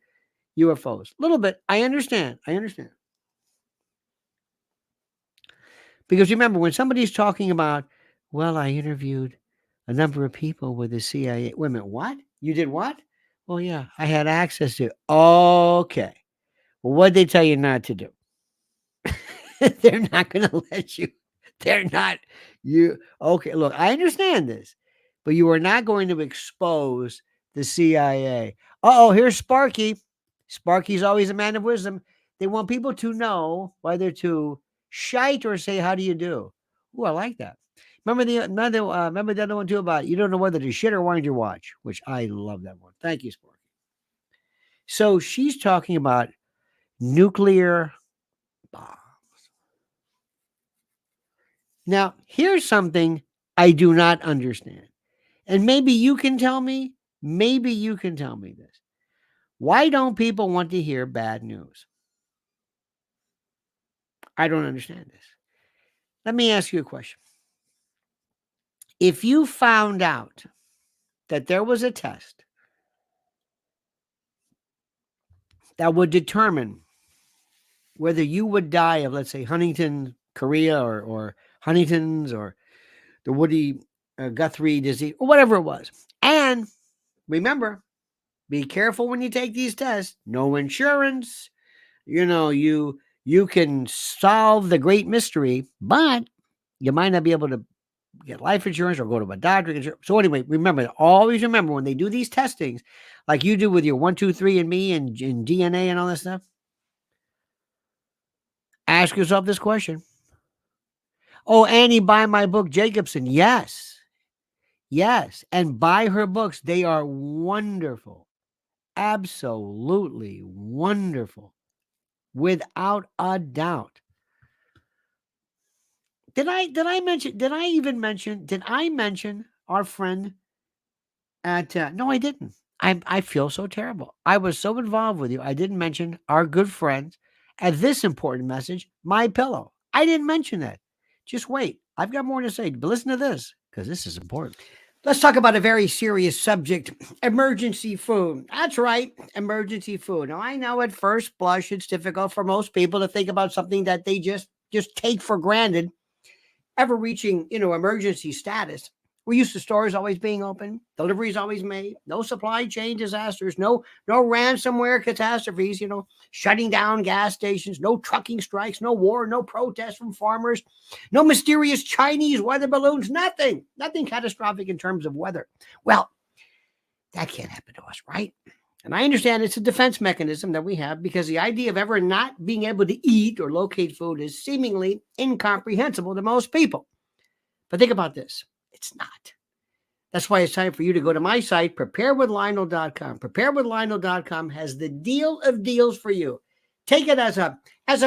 UFOs. A little bit. I understand. Because remember, when somebody's talking about, well, I interviewed a number of people with the CIA. Wait a minute, what? You did what? Well, yeah, I had access to. Okay. Well, what'd they tell you not to do? They're not going to let you. They're not. You. Okay, look, I understand this, but you are not going to expose the CIA. Uh-oh, here's Sparky. Sparky's always a man of wisdom. They want people to know whether to shite or say, how do you do? Ooh, I like that. Remember the other one too about you don't know whether to shit or wind your watch, which I love that one. Thank you, Sparky. So she's talking about nuclear bombs. Now, here's something I do not understand. And maybe you can tell me this. Why don't people want to hear bad news? I don't understand this. Let me ask you a question. If you found out that there was a test that would determine whether you would die of, let's say, Huntington, chorea, or Huntington's, or the Woody Guthrie disease, or whatever it was. And remember, be careful when you take these tests. No insurance. You can solve the great mystery, but you might not be able to get life insurance or go to a doctor. So anyway, always remember when they do these testings, like you do with your 1, 2, 3 and me and DNA and all that stuff, ask yourself this question. Oh, Annie, buy my book, Jacobson. Yes. Yes. And buy her books. They are wonderful. Absolutely wonderful. Without a doubt. Did I mention our friend at no, I didn't. I feel so terrible. I was so involved with you. I didn't mention our good friends at this important message, My Pillow. I didn't mention that. Just wait. I've got more to say, but listen to this because this is important. Let's talk about a very serious subject, emergency food. That's right, emergency food. Now, I know at first blush it's difficult for most people to think about something that they just take for granted, ever reaching, emergency status. We're used to stores always being open, deliveries always made, no supply chain disasters, no ransomware catastrophes, shutting down gas stations, no trucking strikes, no war, no protests from farmers, no mysterious Chinese weather balloons, nothing catastrophic in terms of weather. Well, that can't happen to us, right? And I understand it's a defense mechanism that we have because the idea of ever not being able to eat or locate food is seemingly incomprehensible to most people. But think about this. It's not. That's why it's time for you to go to my site, preparewithlionel.com. Preparewithlionel.com has the deal of deals for you. Take it as a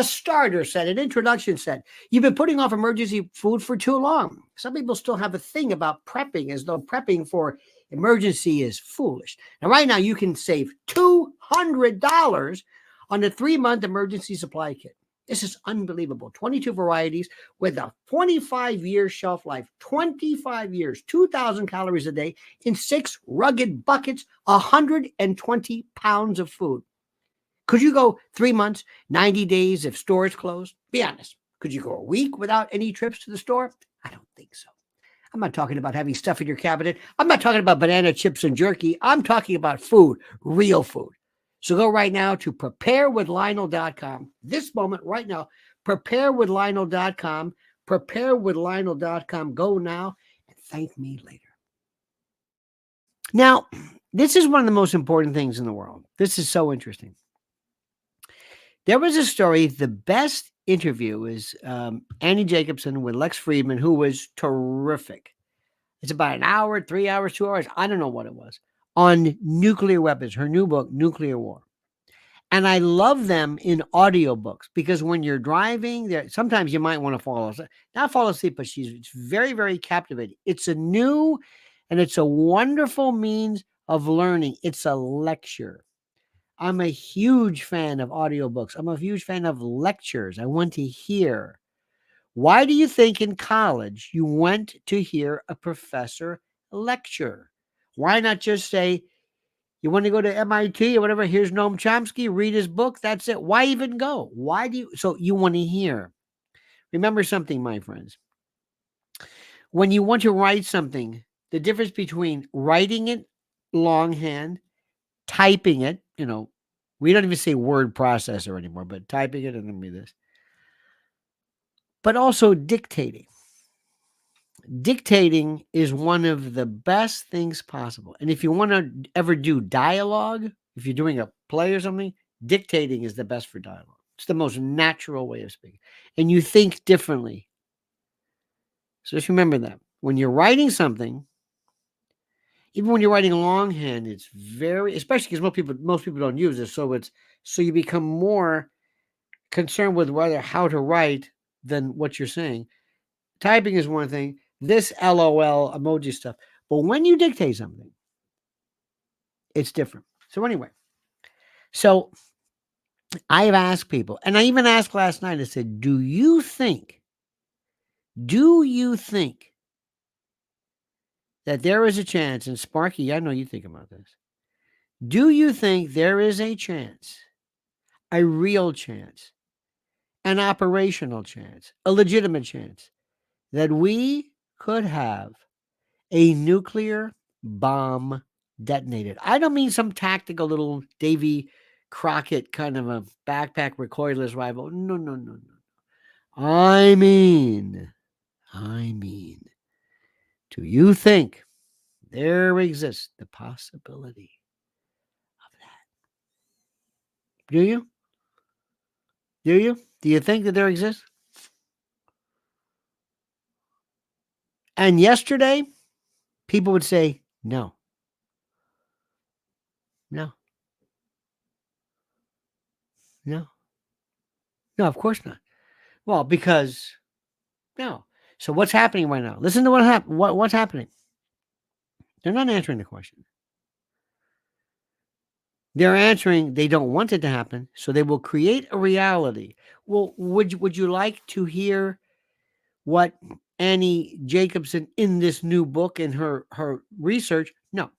starter set, an introduction set. You've been putting off emergency food for too long. Some people still have a thing about prepping as though prepping for emergency is foolish. Now, right now, you can save $200 on a 3-month emergency supply kit. This is unbelievable. 22 varieties with a 25-year shelf life, 25 years, 2,000 calories a day in 6 rugged buckets, 120 pounds of food. Could you go 3 months, 90 days if stores closed? Be honest. Could you go a week without any trips to the store? I don't think so. I'm not talking about having stuff in your cabinet. I'm not talking about banana chips and jerky. I'm talking about food, real food. So go right now to preparewithlionel.com. This moment right now, preparewithlionel.com, preparewithlionel.com. Go now and thank me later. Now, this is one of the most important things in the world. This is so interesting. There was a story, the best interview is Annie Jacobson with Lex Friedman, who was terrific. It's about an hour, 3 hours, 2 hours. I don't know what it was on nuclear weapons, her new book, Nuclear War. And I love them in audiobooks because when you're driving, sometimes you might want to not fall asleep, but it's very, very captivating. It's a new and it's a wonderful means of learning. It's a lecture. I'm a huge fan of audiobooks. I'm a huge fan of lectures. I want to hear. Why do you think in college you went to hear a professor lecture? Why not just say, you want to go to MIT or whatever? Here's Noam Chomsky, read his book. That's it. Why even go? So you want to hear. Remember something, my friends. When you want to write something, the difference between writing it longhand, typing it, we don't even say word processor anymore, but typing it and then be this. But also dictating. Dictating is one of the best things possible. And if you want to ever do dialogue, if you're doing a play or something, dictating is the best for dialogue. It's the most natural way of speaking. And you think differently. So just remember that. When you're writing something, even when you're writing longhand, it's very, especially because most people don't use it. So you become more concerned with how to write than what you're saying. Typing is one thing. This LOL emoji stuff. But when you dictate something, it's different. So anyway, I've asked people, and I even asked last night, I said, do you think that there is a chance, and Sparky, I know you think about this. Do you think there is a chance, a real chance, an operational chance, a legitimate chance that we could have a nuclear bomb detonated? I don't mean some tactical little Davy Crockett kind of a backpack recoilless rifle. No. I mean, do you think there exists the possibility of that? Do you? Do you think that there exists? And yesterday, people would say, no, no, no, no, of course not. Well, because no. So what's happening right now? Listen to what's happening. They're not answering the question. They're answering they don't want it to happen, so they will create a reality. Well, would you like to hear what Annie Jacobson in this new book and her research? No.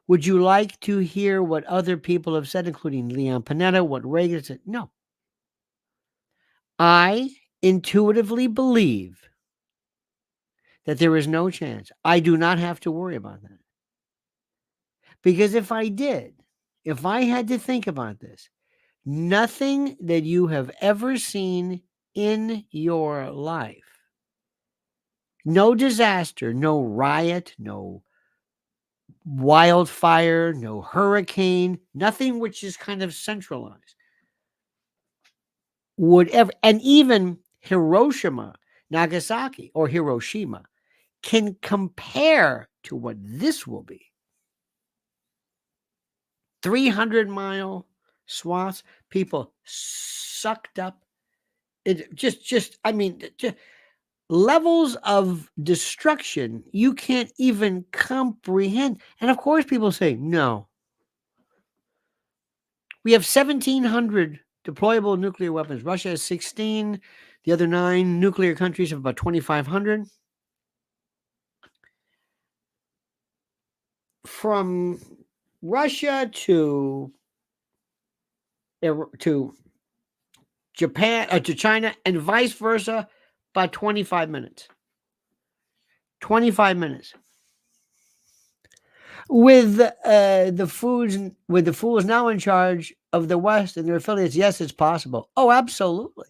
Would you like to hear what other people have said, including Leon Panetta, what Reagan said? No. I intuitively believe that there is no chance. I do not have to worry about that. Because if I did, if I had to think about this, nothing that you have ever seen in your life, no disaster, no riot, no wildfire, no hurricane, nothing which is kind of centralized would ever, and even Hiroshima, Nagasaki, or Hiroshima can compare to what this will be. 300-mile swaths, people sucked up. It just I mean, just levels of destruction you can't even comprehend. And of course, people say, no. We have 1,700 deployable nuclear weapons. Russia has 16. The other 9 nuclear countries have about 2,500. From Russia to Japan, to China, and vice versa, about 25 minutes. 25 minutes. With the fools now in charge of the West and their affiliates, yes, it's possible. Oh, absolutely.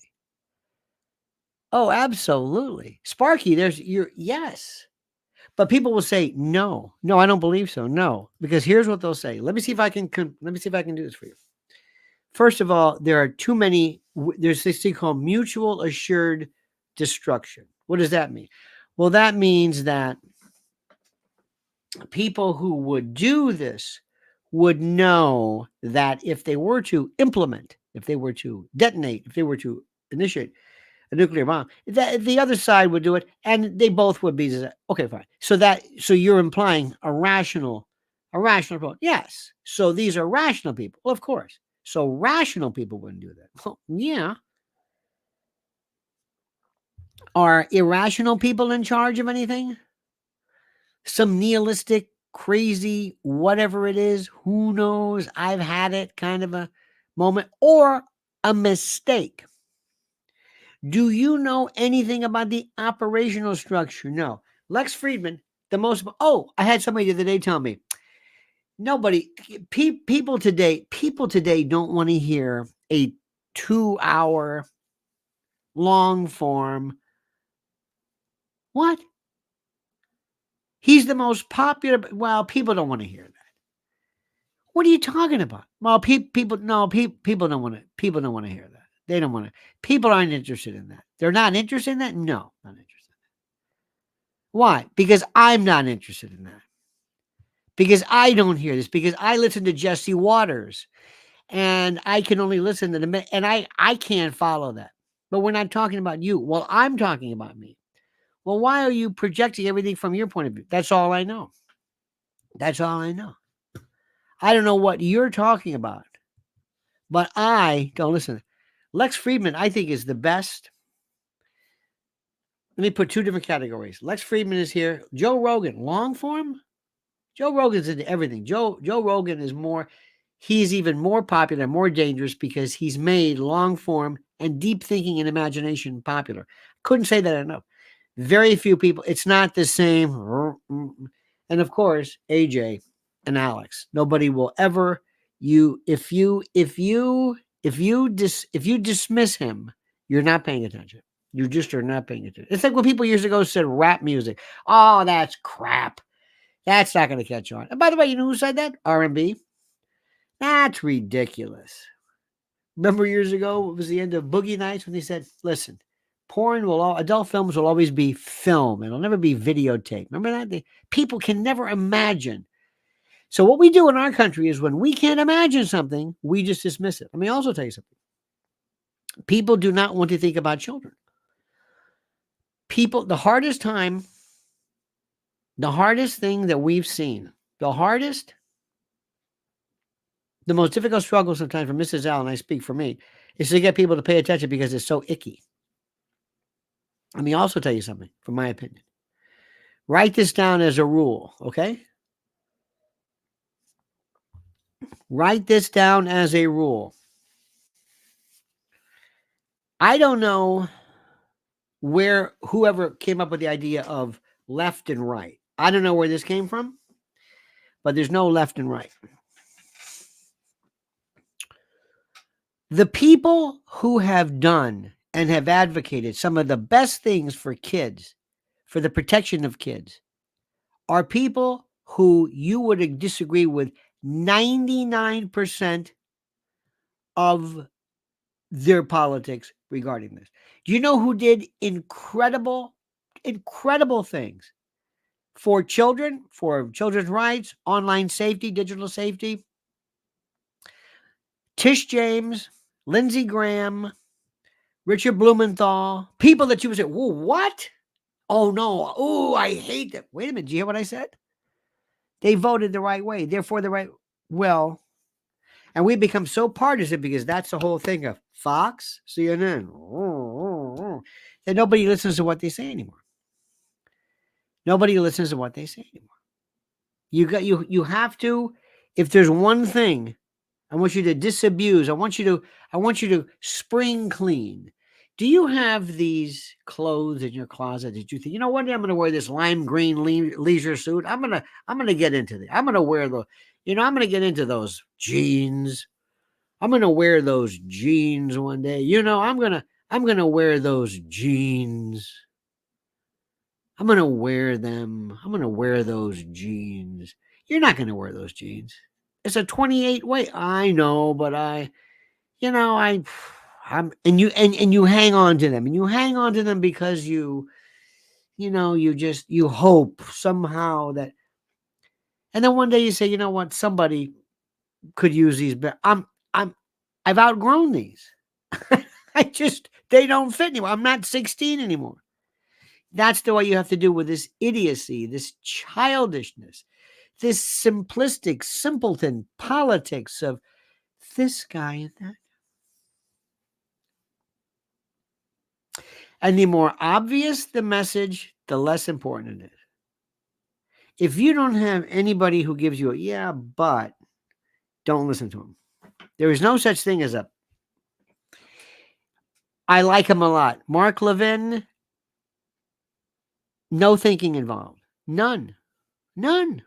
Oh, absolutely. Sparky, yes. But people will say, no, I don't believe so. No, because here's what they'll say. Let me see if I can do this for you. First of all, there are too many. There's this thing called mutual assured destruction. What does that mean? Well, that means that people who would do this would know that if they were to implement, if they were to detonate, if they were to initiate a nuclear bomb, that the other side would do it, and they both would be okay, fine. So you're implying a rational approach. Yes. So these are rational people. Well, of course. So rational people wouldn't do that. Well, yeah. Are irrational people in charge of anything? Some nihilistic, crazy, whatever it is, who knows? I've had it kind of a moment, or a mistake. Do you know anything about the operational structure? No. Lex Friedman, I had somebody the other day tell me, people today don't want to hear a 2-hour long form. What? He's the most popular. Well, people don't want to hear that. What are you talking about? Well, people don't want to. People don't want to hear that. They don't want to. People aren't interested in that. They're not interested in that. No, not interested. Why? Because I'm not interested in that. Because I don't hear this. Because I listen to Jesse Waters, and I can only listen to the and I can't follow that. But we're not talking about you. Well, I'm talking about me. Well, why are you projecting everything from your point of view? That's all I know. That's all I know. I don't know what you're talking about, but I don't listen. Lex Friedman, I think, is the best. Let me put 2 different categories. Lex Friedman is here. Joe Rogan, long form. Joe Rogan's into everything. Joe Rogan is he's even more popular, more dangerous because he's made long form and deep thinking and imagination popular. Couldn't say that enough. Very few people. It's not the same. And of course, AJ and Alex. Nobody will ever if you dismiss him, you're not paying attention. You just are not paying attention. It's like when people years ago said rap music. Oh, that's crap. That's not going to catch on. And by the way, you know who said that? R&B. That's ridiculous. Remember years ago, it was the end of Boogie Nights when they said, listen, adult films will always be film. It'll never be videotape. Remember that? People can never imagine. So what we do in our country is when we can't imagine something, we just dismiss it. Let me also tell you something. People do not want to think about children. People, the hardest thing that we've seen, the most difficult struggle sometimes for Mrs. L, and I speak for me, is to get people to pay attention because it's so icky. Let me also tell you something, from my opinion. Write this down as a rule, okay? Write this down as a rule. I don't know whoever came up with the idea of left and right. I don't know where this came from, but there's no left and right. The people who have done and have advocated some of the best things for kids, for the protection of kids, are people who you would disagree with 99% of their politics regarding this. Do you know who did incredible things for children, for children's rights, online safety, digital safety? Tish James, Lindsey Graham, Richard Blumenthal, people that you would say, whoa, what? Oh, no. Oh, I hate that. Wait a minute. Did you hear what I said? They voted the right way. Therefore, well, and we become so partisan because that's the whole thing of Fox, CNN, that nobody listens to what they say anymore. Nobody listens to what they say anymore. You have to, if there's one thing, I want you to disabuse. I want you to spring clean. Do you have these clothes in your closet that you think, you know, one day I'm going to wear this lime green leisure suit. I'm going to get into it. I'm going to wear I'm going to get into those jeans. I'm going to wear those jeans one day. You know, I'm going to wear those jeans. I'm going to wear them. I'm going to wear those jeans. You're not going to wear those jeans. It's a 28 weight. I know, but and you hang on to them, and you hang on to them because you hope somehow that, and then one day you say, you know what, somebody could use these, but I've outgrown these. They don't fit anymore. I'm not 16 anymore. That's the way you have to do with this idiocy, this childishness, this simplistic, simpleton politics of this guy and that. And the more obvious the message, the less important it is. If you don't have anybody who gives you a yeah, but, don't listen to him. There is no such thing as I like him a lot. Mark Levin, no thinking involved. None. I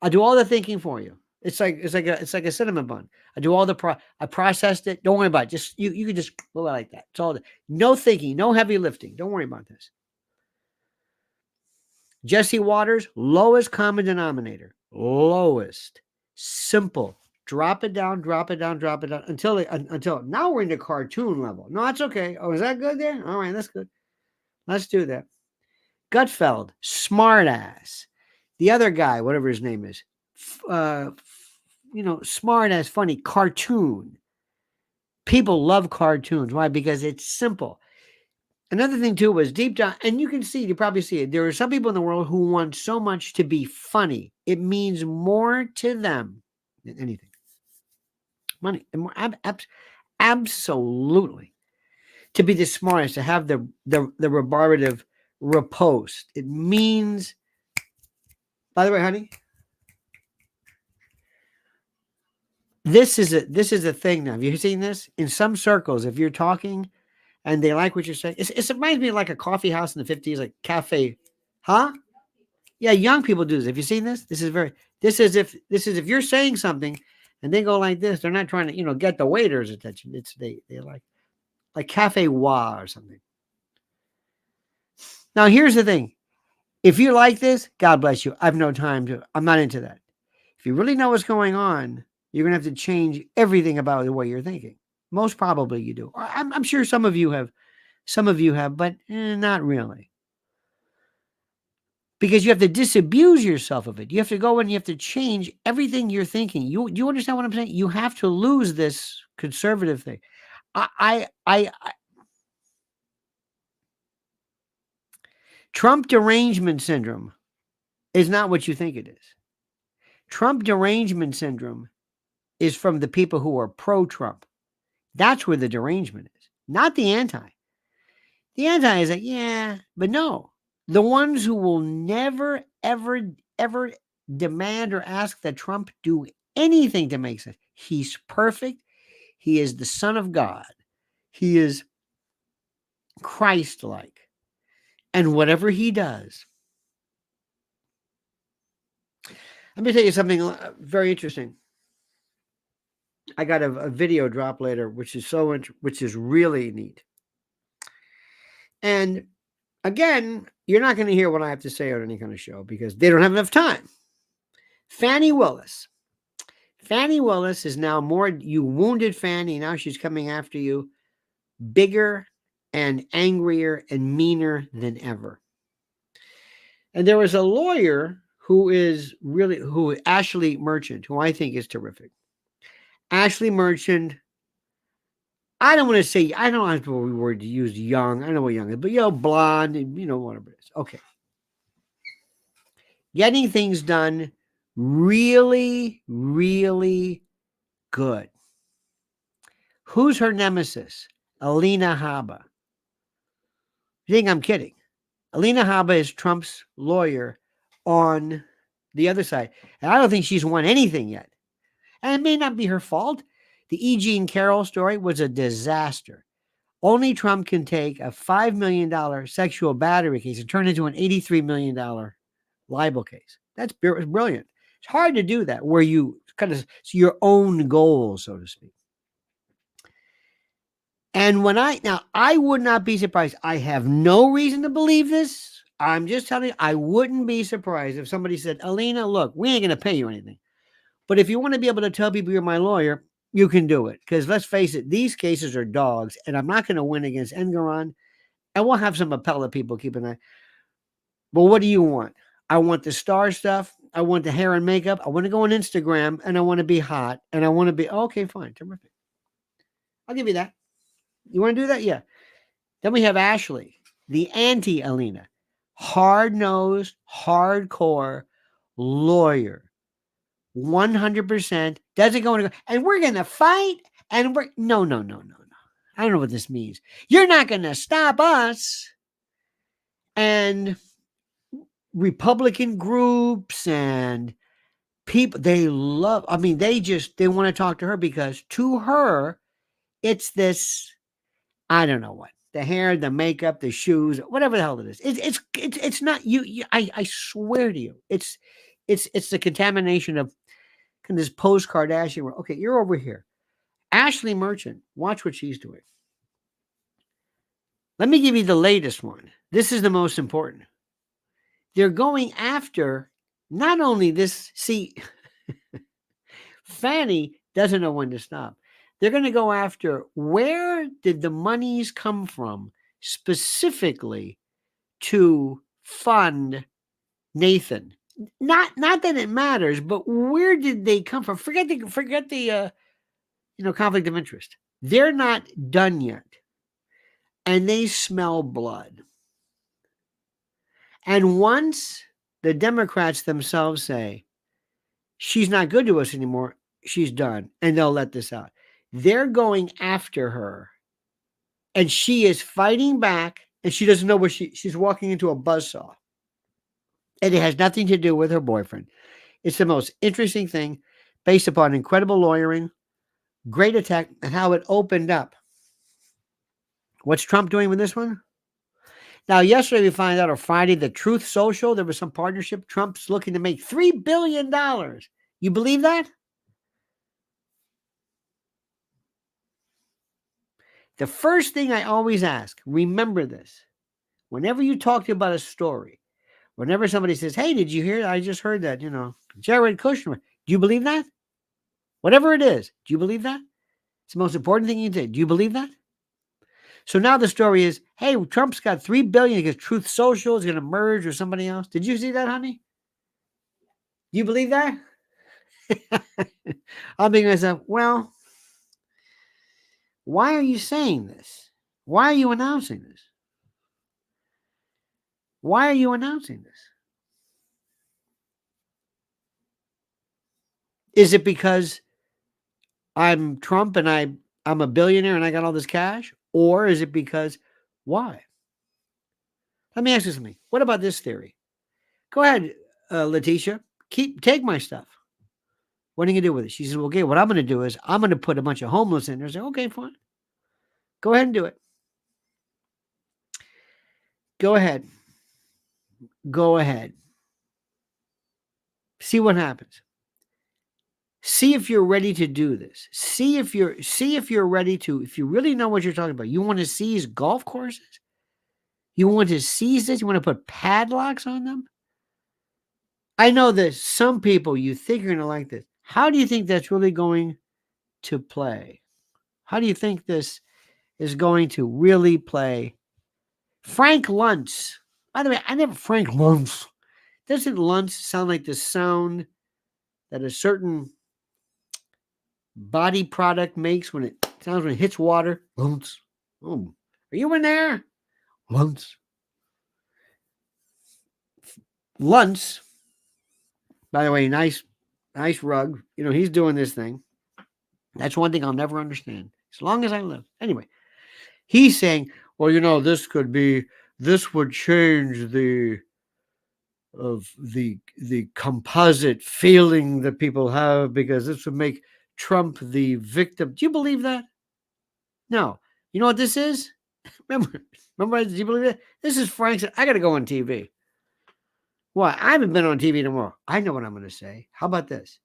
do all the thinking for you. It's like a cinnamon bun. I do all I processed it. Don't worry about it. Just you can just go like that. It's all no thinking, no heavy lifting. Don't worry about this. Jesse Waters, lowest common denominator. Lowest. Simple. Drop it down until now we're in the cartoon level. No, that's okay. Oh, is that good there? All right, that's good. Let's do that. Gutfeld, smart ass. The other guy, whatever his name is, smart ass, funny, cartoon. People love cartoons. Why? Because it's simple. Another thing too was deep down, and you probably see it. There are some people in the world who want so much to be funny. It means more to them than anything. Money, absolutely. To be the smartest, to have the rebarbative riposte. It means. By the way, honey, this is a thing now. Have you seen this? In some circles, if you're talking and they like what you're saying, it reminds me of like a coffee house in the 50s, like cafe. Huh? Yeah, young people do this. Have you seen this? This is if you're saying something and they go like this, they're not trying to, get the waiter's attention. They like cafe wa or something. Now, here's the thing. If you like this, God bless you. I'm not into that. If you really know what's going on, you're going to have to change everything about the way you're thinking. Most probably you do. I'm sure some of you have Some of you have, but not really. Because you have to disabuse yourself of it. You have to go and you have to change everything you're thinking. Do you understand what I'm saying? You have to lose this conservative thing. I Trump derangement syndrome is not what you think it is. Trump derangement syndrome is from the people who are pro-Trump. That's where the derangement is, not the anti. The anti is like, yeah, but no. The ones who will never, ever, ever demand or ask that Trump do anything to make sense. He's perfect. He is the Son of God. He is Christ-like. And whatever he does. Let me tell you something very interesting. I got a video drop later, which is really neat. And again, you're not going to hear what I have to say on any kind of show because they don't have enough time. Fannie Willis. Fannie Willis is now more, you wounded Fannie. Now she's coming after you bigger and angrier and meaner than ever. And there was a lawyer who Ashley Merchant, who I think is terrific. Ashley Merchant, I don't want to say, I don't have the word to use young. I know what young is, but blonde, and whatever it is. Okay. Getting things done really, really good. Who's her nemesis? Alina Habba. You think I'm kidding? Alina Habba is Trump's lawyer on the other side. And I don't think she's won anything yet. And it may not be her fault. The E. Jean Carroll story was a disaster. Only Trump can take a $5 million sexual battery case and turn it into an $83 million libel case. That's brilliant. It's hard to do that where you kind of see your own goals, so to speak. And I would not be surprised. I have no reason to believe this. I'm just telling you, I wouldn't be surprised if somebody said, Alina, look, we ain't going to pay you anything. But if you want to be able to tell people you're my lawyer, you can do it. Because let's face it, these cases are dogs, and I'm not going to win against Engoron. And we'll have some appellate people keep an eye. But what do you want? I want the star stuff. I want the hair and makeup. I want to go on Instagram, and I want to be hot, and I want to be, okay, fine, terrific. I'll give you that. You want to do that? Yeah. Then we have Ashley, the anti-Alina. Hard-nosed, hardcore lawyer. 100% doesn't go and we're going to fight and no. I don't know what this means. You're not going to stop us. And Republican groups and people, they want to talk to her because to her, it's this, I don't know what, the hair, the makeup, the shoes, whatever the hell it is. It's not you. I swear to you, it's the contamination of this post-Kardashian world. Okay, you're over here. Ashley Merchant, watch what she's doing. Let me give you the latest one. This is the most important. They're going after not only this, see, Fannie doesn't know when to stop. They're going to go after where did the monies come from specifically to fund Nathan. Not that it matters, but where did they come from? Forget the conflict of interest. They're not done yet, and they smell blood. And once the Democrats themselves say she's not good to us anymore, she's done, and they'll let this out. They're going after her, and she is fighting back, and she doesn't know where she's walking into a buzzsaw. And it has nothing to do with her boyfriend. It's the most interesting thing based upon incredible lawyering, great attack, and how it opened up. What's Trump doing with this one? Now, yesterday we find out, or Friday, the Truth Social, there was some partnership. Trump's looking to make $3 billion. You believe that? The first thing I always ask, remember this, whenever you talk about a story, whenever somebody says, hey, did you hear? I just heard that, Jared Kushner. Do you believe that? Whatever it is, do you believe that? It's the most important thing you did. Do you believe that? So now the story is, hey, Trump's got $3 billion because Truth Social is going to merge with somebody else. Did you see that, honey? Do you believe that? I'm thinking to myself, well, why are you saying this? Why are you announcing this? Why are you announcing this? Is it because I'm Trump and I'm a billionaire and I got all this cash? Or is it because, why? Let me ask you something. What about this theory? Go ahead, Letitia. Take my stuff. What are you going to do with it? She says, well, okay, what I'm going to do is I'm going to put a bunch of homeless in there. I say, okay, fine. Go ahead and do it. Go ahead. Go ahead. See what happens. See if you're ready to do this. See if you're ready to, if you really know what you're talking about. You want to seize golf courses? You want to seize this? You want to put padlocks on them? I know that some people you think are going to like this. How do you think that's really going to play? How do you think this is going to really play? Frank Luntz. By the way, I never Frank Luntz. Doesn't Luntz sound like the sound that a certain body product makes when it sounds when it hits water? Luntz. Oh, are you in there? Luntz. Luntz. By the way, nice rug. You know, he's doing this thing. That's one thing I'll never understand as long as I live. Anyway, he's saying, well, you know, this would change the composite feeling that people have because this would make Trump the victim. Do you believe that? No. You know what this is? Remember, do you believe that? This is Frank said, I got to go on TV. Well, I haven't been on TV tomorrow. I know what I'm going to say. How about this?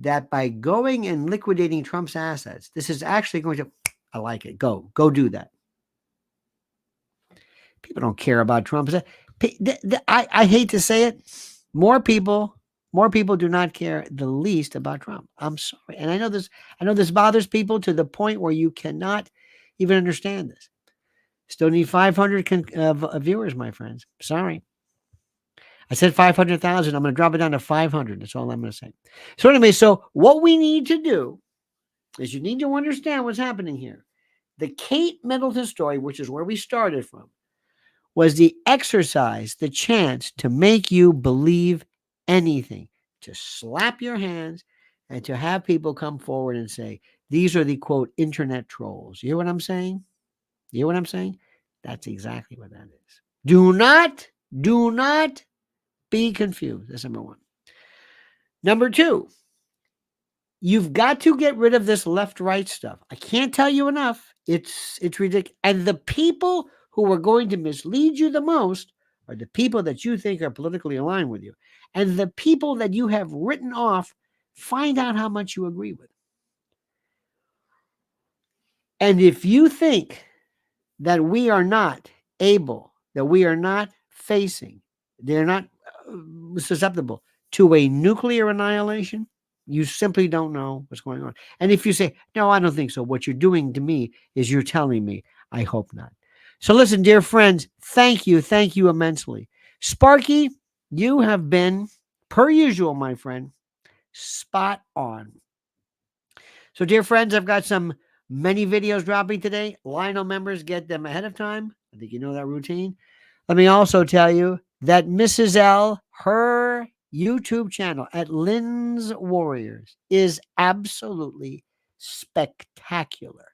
That by going and liquidating Trump's assets, this is actually going to, I like it. Go do that. People don't care about Trump. I hate to say it. More people do not care the least about Trump. I'm sorry. And I know this bothers people to the point where you cannot even understand this. Still need 500 viewers, my friends. Sorry. I said 500,000. I'm going to drop it down to 500. That's all I'm going to say. So anyway, so what we need to do is you need to understand what's happening here. The Kate Middleton story, which is where we started from, was the exercise, the chance to make you believe anything, to slap your hands and to have people come forward and say, these are the, quote, internet trolls. You hear what I'm saying? You hear what I'm saying? That's exactly what that is. Do not be confused. That's number one. Number two, you've got to get rid of this left-right stuff. I can't tell you enough. It's ridiculous. And the people who are going to mislead you the most are the people that you think are politically aligned with you. And the people that you have written off, find out how much you agree with. And if you think that we are not able, that we are not facing, they're not susceptible to a nuclear annihilation, you simply don't know what's going on. And if you say, no, I don't think so, what you're doing to me is you're telling me, I hope not. So listen, dear friends, thank you immensely. Sparky, you have been, per usual, my friend, spot on. So dear friends, I've got many videos dropping today. Lionel members get them ahead of time. I think you know that routine. Let me also tell you that Mrs. L, her YouTube channel at Lynn's Warriors is absolutely spectacular.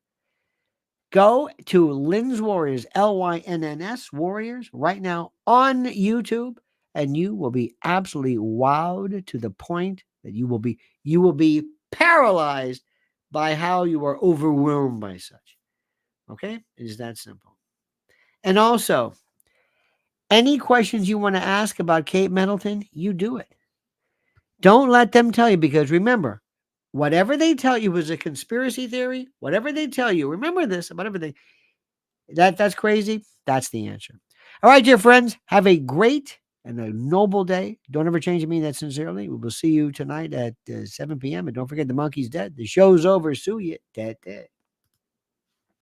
Go to Lynn's Warriors, LYNNS Warriors, right now on YouTube, and you will be absolutely wowed to the point that you will be paralyzed by how you are overwhelmed by such. Okay? It is that simple. And also, any questions you want to ask about Kate Middleton, you do it. Don't let them tell you, because remember, whatever they tell you is a conspiracy theory. Whatever they tell you, remember this about everything. That's crazy. That's the answer. All right, dear friends, have a great and a noble day. Don't ever change. I mean that sincerely. We will see you tonight at 7 p.m. And don't forget, the monkey's dead. The show's over. Sue you. Dead.